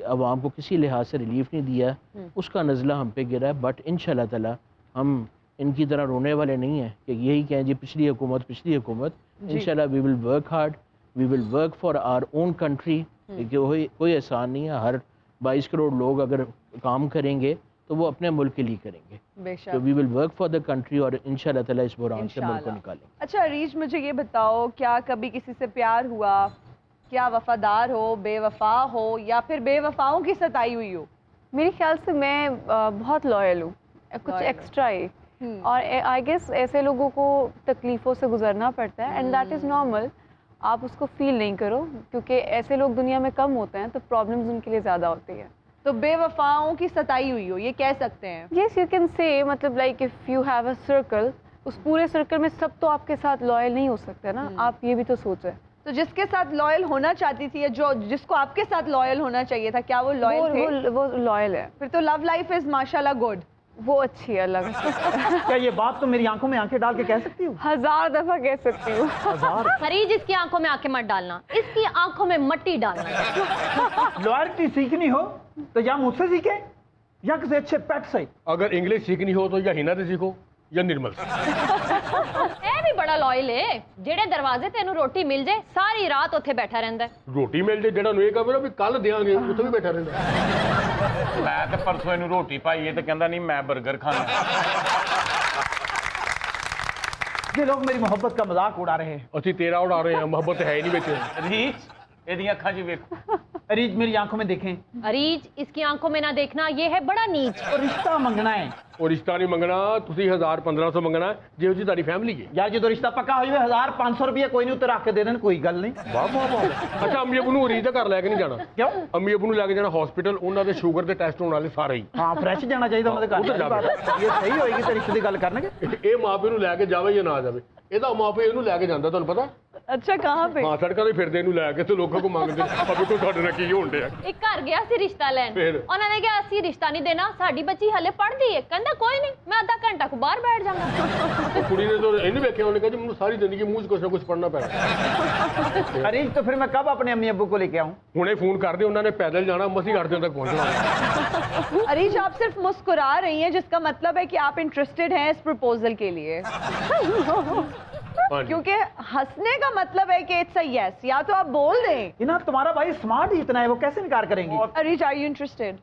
आवाम को किसी लिहाज से रिलीफ नहीं दिया, उसका नज़ला हम पे गिरा है। बट इंशाल्लाह ताला हम इनकी तरह रोने वाले नहीं हैं कि यही कहें जी पिछली हुकूमत। इंशाल्लाह we will work hard, we will work for our own country. कोई आसान नहीं है, हर 22 करोड़ लोग अगर काम करेंगे तो वो अपने मुल्क के लिए करेंगे। तो we will work for the country और इंशाल्लाह ताला इस बुरान से मुल्क को निकालेंगे। अच्छा अरीज, मुझे ये बताओ, क्या कभी किसी से प्यार हुआ? क्या वफादार हो, बेवफा हो या फिर बेवफाओं की सताई हुई हो? मेरे ख्याल से मैं बहुत लॉयल हूँ, कुछ एक्स्ट्रा ही। और आई गेस ऐसे लोगों को तकलीफ़ों से गुजरना पड़ता है एंड दैट इज़ नॉर्मल। आप उसको फील नहीं करो क्योंकि ऐसे लोग दुनिया में कम होते हैं तो प्रॉब्लम्स उनके लिए ज़्यादा होती है। तो बेवफाओं की सताई हुई हो, ये कह सकते हैं? येस यू कैन से, मतलब like if you have a circle, उस पूरे सर्कल में सब तो आपके साथ लॉयल नहीं हो सकते ना, आप ये भी तो सोचें। तो जिसके साथ लॉयल होना चाहती थी या जो जिसको आपके साथ लॉयल होना चाहिए था, क्या वो लॉयल थे? वो लॉयल है। फिर तो लव लाइफ इज माशाल्लाह गुड। वो अच्छी है अलग। क्या ये बात तो मेरी आंखों में आंखें डाल के कह सकती हूँ? 1000 दफा कह सकती हूँ। 1000। खरीज इसकी आंखों में आंखें मत डालना, इसकी आंखों में मट्टी डालना। लॉयल्टी सीखनी हो तो या मुझसे सीखे या किसी अच्छे पेट से। अगर इंग्लिश सीखनी हो तो या हिना से सीखो या निर्मल से। ਇਹ ਵੀ ਬੜਾ ਲਾਇਲ ਏ, ਜਿਹੜੇ ਦਰਵਾਜ਼ੇ ਤੇ ਇਹਨੂੰ ਰੋਟੀ ਮਿਲ ਜਾਏ ਸਾਰੀ ਰਾਤ ਉੱਥੇ ਬੈਠਾ ਰਹਿੰਦਾ ਹੈ। ਰੋਟੀ ਮਿਲ ਜੇ, ਜਿਹੜਾ ਨੂੰ ਇਹ ਕਹੇ ਨਾ ਵੀ ਕੱਲ ਦੇਾਂਗੇ, ਉੱਥੇ ਵੀ ਬੈਠਾ ਰਹਿੰਦਾ। ਮੈਂ ਤੇ ਪਰਸੋਂ ਇਹਨੂੰ ਰੋਟੀ ਪਾਈ ਤੇ ਕਹਿੰਦਾ ਨਹੀਂ ਮੈਂ 버ਗਰ ਖਾਣਾ। ये लोग मेरी मोहब्बत का मजाक उड़ा रहे हैं। ਅਸੀਂ ਤੇਰਾ ਉਡਾ ਰਹੇ ਹਾਂ, ਮੁਹੱਬਤ ਹੈ ਹੀ ਨਹੀਂ ਵਿੱਚ। ਰੀਚ ਇਹਦੀਆਂ ਅੱਖਾਂ 'ਚ ਵੇਖੋ। अरीज मेरी आंखों में देखें। अरीज इसकी आंखों में ना देखना, ये है बड़ा नीच। और रिश्ता मंगना है ਉਹ ਰਿਸ਼ਤਾ ਨਹੀਂ ਮੰਗਣਾ, ਤੁਸੀਂ 1000-1500 ਮੰਗਣਾ ਜਿਹੋ ਜੀ ਤੁਹਾਡੀ ਫੈਮਿਲੀ ਹੈ। यार जो तो रिश्ता पक्का हो जाए 1500 रुपये कोई नहीं उत्ते रख के दे देना, कोई गल नहीं। ਵਾਹ ਵਾਹ ਵਾਹ। ਅੱਛਾ ਅੰਮੀ ਅਬੂ ਨੂੰ ਰੀਜ ਦਾ ਘਰ ਲੈ ਕੇ ਨਹੀਂ ਜਾਣਾ? क्यों? ਅੰਮੀ ਅਬੂ ਨੂੰ ਲੈ ਕੇ ਜਾਣਾ ਹਸਪੀਟਲ, ਉਹਨਾਂ ਦੇ ਸ਼ੂਗਰ ਦੇ ਟੈਸਟ ਹੋਣ ਵਾਲੇ ਸਾਰੇ ਹੀ। हाँ फ्रैश जाना चाहिए उन्होंने उधर कहा जाओ। ये सही होएगी तो रिश्ते की गल करने ਇਹ ਮਾਪੇ ਨੂੰ ਲੈ ਕੇ ਜਾਵੇ ਜਾਂ ਨਾ ਜਾਵੇ, ਇਹਦਾ ਮਾਪੇ ਇਹਨੂੰ ਲੈ ਕੇ ਜਾਂਦਾ, ਤੁਹਾਨੂੰ ਪਤਾ? अच्छा कहाँ पे? ਹਾਂ ਸੜਕਾਂ ਤੇ ਫਿਰਦੇ ਇਹਨੂੰ ਲੈ ਕੇ ਤੇ ਲੋਕਾਂ ਕੋ ਮੰਗਦੇ ਅਬੇ ਕੋਈ ਤੁਹਾਡੇ ਨਾਲ ਕੀ ਹੋਣ ਡਿਆ। ਇੱਕ ਘਰ ਗਿਆ ਸੀ ਰਿਸ਼ਤਾ ਲੈਣ, ਫਿਰ? ਉਹਨਾਂ ਨੇ ਕਿਹਾ ਅਸੀਂ ਰਿਸ਼ਤਾ ਨਹੀਂ ਦੇਣਾ, ਸਾਡੀ ਬੱਚੀ ਹਲੇ ਪੜ੍ਹਦੀ ਹੈ। ਕਹਿੰਦਾ ਕੋਈ ਨਹੀਂ, ਮੈਂ ਅੱਧਾ ਘੰਟਾ ਕੋ ਬਾਹਰ ਬੈਠ ਜਾਵਾਂਗਾ। ਉਹ ਕੁੜੀ ਨੇ ਤਾਂ ਇਹਨੂੰ ਵੇਖਿਆ, ਉਹਨੇ ਕਿਹਾ ਜੀ ਮੈਨੂੰ ਸਾਰੀ ਜ਼ਿੰਦਗੀ ਮੂੰਹ 'ਚ ਕੁਛ ਨਾ ਕੁਛ ਪੜਨਾ ਪੈਣਾ। अरीज तो फिर मैं कब अपने अम्मी अब्बू को लेके आऊँ? ਹੁਣੇ ਫੋਨ ਕਰਦੇ, ਉਹਨਾਂ ਨੇ ਪੈਦਲ ਜਾਣਾ, ਮਸੀਂ ਘਾਟੇ ਤੱਕ ਪਹੁੰਚਣਾ। अरीज आप सिर्फ मुस्कुरा रही हैं, जिसका मतलब है कि आप इंटरेस्टेड हैं इस प्रपोजल के लिए। हाँ जी। क्योंकि हंसने का मतलब है कि इट्स अ यस, या तो आप बोल दें। ये ना तुम्हारा भाई स्मार्ट ही इतना है, वो कैसे इनकार करेंगी? Areej are you interested?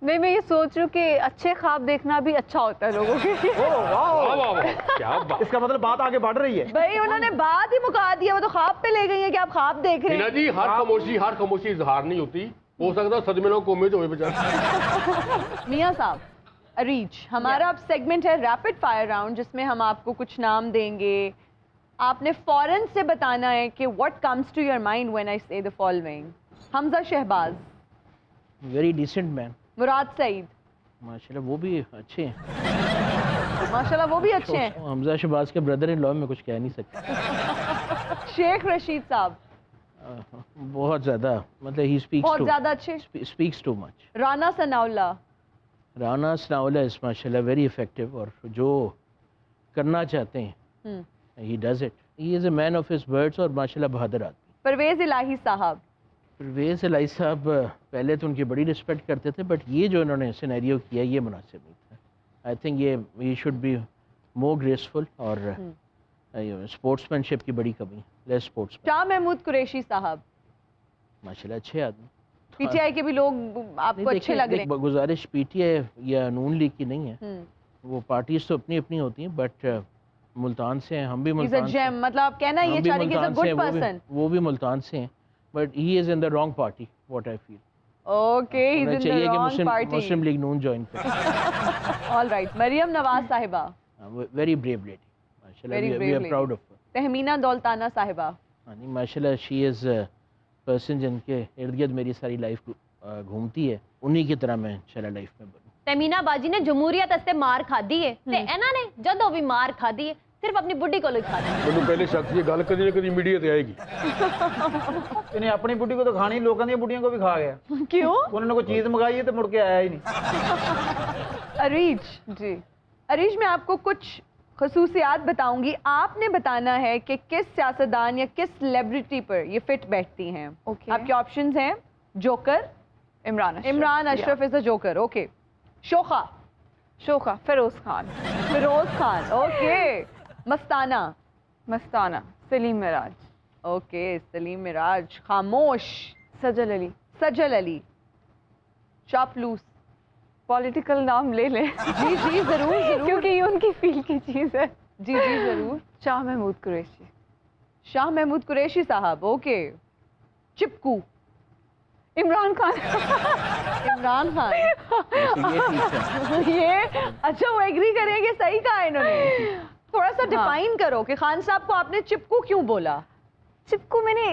नहीं, मैं ये सोच रही हूँ कि अच्छे ख्वाब देखना भी अच्छा होता है लोगों के लिए। ओ, वाह। वाह वाह वाह, क्या बात। इसका मतलब बात आगे बढ़ रही है। भाई उन्होंने बात ही मुका दिया, वो तो ख्वाब पे ले गई है कि आप ख्वाब देख रहे हिना हैं। जी हर खामोशी इजहार नहीं होती, हो सकता सदमे ना कोमे च होए बेचारा। मियां साहब, अरीज, हमारा अब सेगमेंट है रैपिड फायर राउंड, जिसमें हम आपको कुछ नाम देंगे, आपने फौरन से बताना है कि what comes to your mind when I say the following. Hamza Shahbaz, very decent man. Murad Saeed, माशाल्लाह वो भी अच्छे हैं। माशाल्लाह वो भी अच्छे हैं। हमजा शहबाज के ब्रदर इन लॉ में कुछ कह नहीं सकते। शेख रशीद साहब, बहुत ज़्यादा, मतलब ही बहुत ज़्यादा अच्छे। Speaks too much. Rana Sanaullah, Rana Sanaullah is माशाल्लाह वेरी इफेक्टिव, और जो करना चाहते हैं he does it. He is a man of his words और माशाल्लाह बहादुर आदमी। परवेज़ इलाही साहब, परवेज़ इलाही साहब पहले तो उनकी बड़ी रिस्पेक्ट करते थे, बट ये जो इन्होंने सिनेरियो किया ये मुनासिब नहीं था। आई थिंक ये शुड बी मोर ग्रेसफुल, और स्पोर्ट्समैनशिप की बड़ी कमी है, लेस स्पोर्ट्समैन। शाह महमूद कुरैशी साहब, माशाल्लाह अच्छे आदमी। पीटीआई के भी लोग आपको अच्छे देखिए, लग रहे हैं। गुजारिश पीटीआई या नून लीग की नहीं है, वो पार्टीज तो अपनी अपनी होती हैं, बट मुल्तान से हैं, हम भी He's a मुल्तान से हैं। gem, मतलब आप कहना ये हम भी चाह रहे हैं कि मुल्तान इज अ से हैं, गुड पर्सन। वो भी मुल्तान से हैं, but he is in the wrong party, what I feel. Okay, he is in the चाहिए कि wrong party. Muslim League Noon join करे। ऑल राइट, मरियम नवाज साहिबा, वेरी ब्रेव लेडी, माशाल्लाह, Very we brave are lady. Proud of her. Tahmina Daultana साहिबा, हाँ नहीं, माशाल्लाह she is person जिनके इर्द गिर्द मेरी सारी लाइफ घूमती है, उन्हीं की तरह मैं इंशाल्लाह लाइफ में बनूं। ਤੈਮੀਨਾ ਬਾਜੀ ਨੇ ਜਮਹੂਰੀਅਤ ਵਾਸਤੇ ਮਾਰ ਖਾਦੀ ਹੈ, ਤੇ ਇਹਨਾਂ ਨੇ ਜਦੋਂ ਵੀ ਮਾਰ ਖਾਦੀ ਹੈ ਸਿਰਫ ਆਪਣੀ ਬੁੱਢੀ ਕੋਲੋਂ ਹੀ ਖਾਦੀ। ਮੈਨੂੰ ਪਹਿਲੇ ਸ਼ੱਕ ਸੀ ਇਹ ਗੱਲ ਕਦੀ ਨਾ ਕਦੀ ਮੀਡੀਆ ਤੇ ਆਏਗੀ। इन्हें अपनी बुढ़ी को तो खानी, लोगों की बुढ़ियों को भी खा गया। क्यों? उन्होंने कोई चीज मंगाई है तो मुड़ के आया ही नहीं। अरीज जी, अरीज मैं आपको कुछ खसूसियात बताऊंगी, आपने बताना है कि किस सियासतदान या किस सेलिब्रिटी पर ये फिट बैठती हैं। Okay. आपके ऑप्शंस हैं joker, Imran Ashraf is a joker, okay. शोखा, शोखा, फिरोज खान, फिरोज खान, ओके। मस्ताना, मस्ताना, सलीम मिराज, ओके। सलीम मिराज। खामोश, सजल अली। सजल अली। चापलूस, पॉलिटिकल नाम ले लें। जी जी जरूर जरूर, क्योंकि ये उनकी फील्ड की चीज़ है। जी जी जरूर। शाह महमूद कुरैशी, शाह महमूद कुरैशी साहब, ओके। चिपकू, इमरान खान। इमरान खान। ये ठीक है। ये अच्छा, वो एग्री करेंगे, सही कहा इन्होंने। थोड़ा सा डिफाइन करो कि खान साहब को आपने चिपकू क्यों बोला? चिपकू मैंने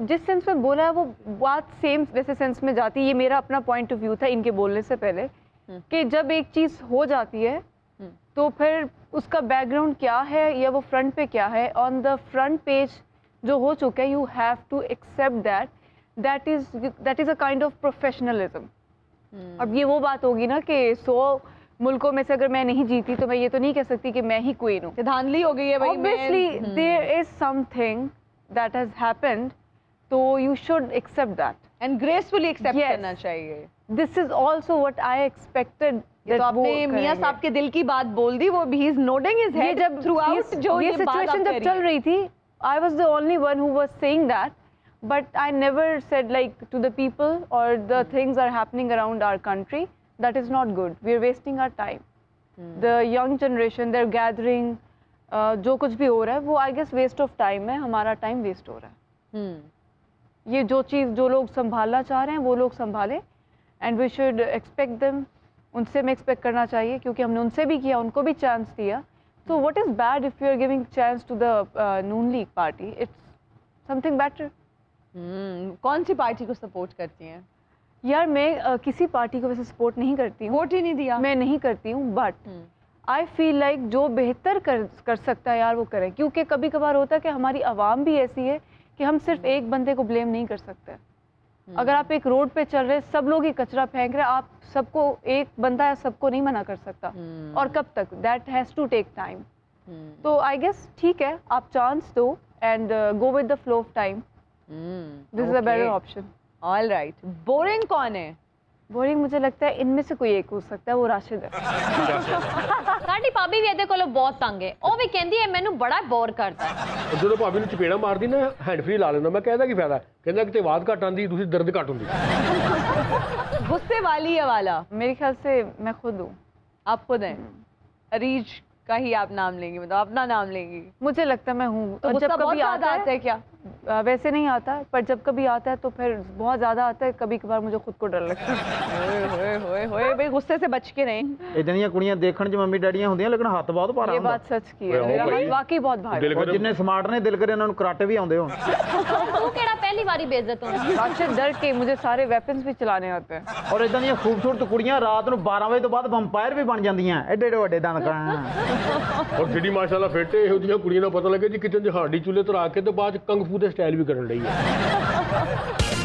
जिस सेंस में बोला है वो बात सेम वैसे सेंस में जाती है। ये मेरा अपना पॉइंट ऑफ व्यू था इनके बोलने से पहले, कि जब एक चीज़ हो जाती है तो फिर उसका बैकग्राउंड क्या है या वो फ्रंट पे क्या है। ऑन द फ्रंट पेज जो हो चुका है, you have to accept that is a kind of professionalism. अब ये वो बात होगी ना कि 100 मुल्कों में से अगर मैं नहीं जीती तो मैं ये तो नहीं कह सकती कि मैं ही क्वीन हूँ. धांधली हो गई है भाई. Obviously there is something that has happened, so you should accept that. And gracefully accept Yes. करना चाहिए. This is also what I expected. ये तो that वो आपने मियां करेंगे. साहब के दिल की बात बोल दी. वो ही इज नोडिंग हिज ये हेड जब थ्रूआउट जो ये ये बात आप सिचुएशन कह जब रही चल हैं. रही थी, I was the only one who was saying that, but I never said like to the people or the things are happening around our country. That is not good. We are wasting our time. The young generation, they're gathering. जो कुछ भी हो रहा है वो I guess waste of time है. हमारा time waste हो रहा है. ये जो चीज़ जो लोग संभालना चाह रहे हैं वो लोग संभालें, and we should expect them. उनसे हमें एक्सपेक्ट करना चाहिए क्योंकि हमने उनसे भी किया, उनको भी चांस दिया. So what is bad if you are giving chance to the Noon League party? It's something better. कौन सी पार्टी को सपोर्ट करती हैं? यार मैं किसी पार्टी को वैसे सपोर्ट नहीं करती हूँ, वोट ही नहीं दिया. मैं नहीं करती हूँ, बट आई फील लाइक जो बेहतर कर सकता है यार वो करे, क्योंकि कभी कभार होता है कि हमारी आवाम भी ऐसी है कि हम सिर्फ एक बंदे को ब्लेम नहीं कर सकते. अगर आप एक रोड पे चल रहे सब लोग ही कचरा फेंक रहे, आप सबको एक बंदा है सबको नहीं मना कर सकता. और कब तक? That has to take time. तो आई गेस ठीक है, आप चांस दो and go with the flow of time. This is a better option. All right. Boring कौन है? बोरिंग मुझे लगता है इनमें से कोई एक हो सकता है, वो राशिद है. ਸਾਡੀ ਭਾਬੀ ਵੀ ਇਹਦੇ ਕੋਲੋਂ ਬਹੁਤ ਤੰਗ ਹੈ. ਉਹ ਵੀ ਕਹਿੰਦੀ ਹੈ ਮੈਨੂੰ ਬੜਾ ਬੋਰ ਕਰਦਾ ਹੈ. ਜਦੋਂ ਭਾਬੀ ਨੂੰ ਚਪੇੜਾ ਮਾਰਦੀ ਨਾ ਹੈਂਡ ਫ੍ਰੀ ਲਾ ਲੈਂਦਾ. ਮੈਂ ਕਹਿੰਦਾ ਕੀ ਫਾਇਦਾ? ਕਹਿੰਦਾ ਕਿਤੇ ਆਵਾਜ਼ ਘੱਟ ਆਉਂਦੀ, ਤੁਸੀਂ ਦਰਦ ਘੱਟ ਹੁੰਦੀ. गुस्से वाली है वाला? मेरे ख्याल से मैं खुद हूँ. आप खुद हैं? अरीज का ही आप नाम लेंगी, मतलब अपना नाम लेंगी? मुझे लगता है मैं हूँ. तो और जब गुस्सा बहुत कभी ज्यादा आता है क्या? वैसे नहीं आता है, पर जब कभी आता है तो फिर बहुत ज़्यादा आता है. कभी कभार मुझे खुद को डर लगता है. होए भाई, गुस्से से बच के रहें. ਇਦਾਂ ਦੀਆਂ ਕੁੜੀਆਂ ਦੇਖਣ 'ਚ ਮੰਮੀ ਡੈਡੀਆਂ ਹੁੰਦੀਆਂ ਲੇਕਿਨ ਹੱਥ ਬਹੁਤ ਭਾਰਾ ये ਹੁੰਦਾ. बात सच की है. मेरा हाथ वाकई बहुत भारी दिल है. ਔਰ ਜਿੰਨੇ ਸਮਾਰਟ ਨੇ ਦਿਲ ਕਰੇ ਇਹਨਾਂ ਨੂੰ ਕਰਾਟੇ ਵੀ ਆਉਂਦੇ ਹੋਣ. ਤੂੰ ਕਿਹੜਾ ਪਹਿਲੀ ਵਾਰੀ ਬੇਇੱਜ਼ਤ ਹੋਣਾ? राशिद डर के मुझे सारे वेपन्स भी चलाने आते हैं. ਔਰ ਇਦਾਂ ਦੀਆਂ ਖੂਬਸੂਰਤ ਕੁੜੀਆਂ ਰਾਤ ਨੂੰ 12 ਵਜੇ ਤੋਂ ਬਾਅਦ ਵੰਪਾਇਰ ਵੀ ਬਣ ਜਾਂਦੀਆਂ, ਐਡੇ ਐਡੇ ਵੱਡੇ ਦੰਦ ਕਾਂ. ਔਰ ਜਿਹੜੀ ਮਾਸ਼ਾਅੱਲਾ ਫਿੱਟ ਇਹੋ ਜਿਹੀਆਂ ਕੁੜੀਆਂ ਨੂੰ ਪਤਾ ਲੱਗੇ ਜੀ ਕਿਚਨ 'ਚ ਹਾਂਡੀ ਚੁੱਲ੍ਹੇ ਤੇ ਰੱਖ ਕੇ ਤੇ ਬਾਅਦ 'ਚ ਕੰਗ ਫੂ ਦੇ ਸਟਾਈਲ ਵੀ ਕਰਨ ਲਈ ਹੈ.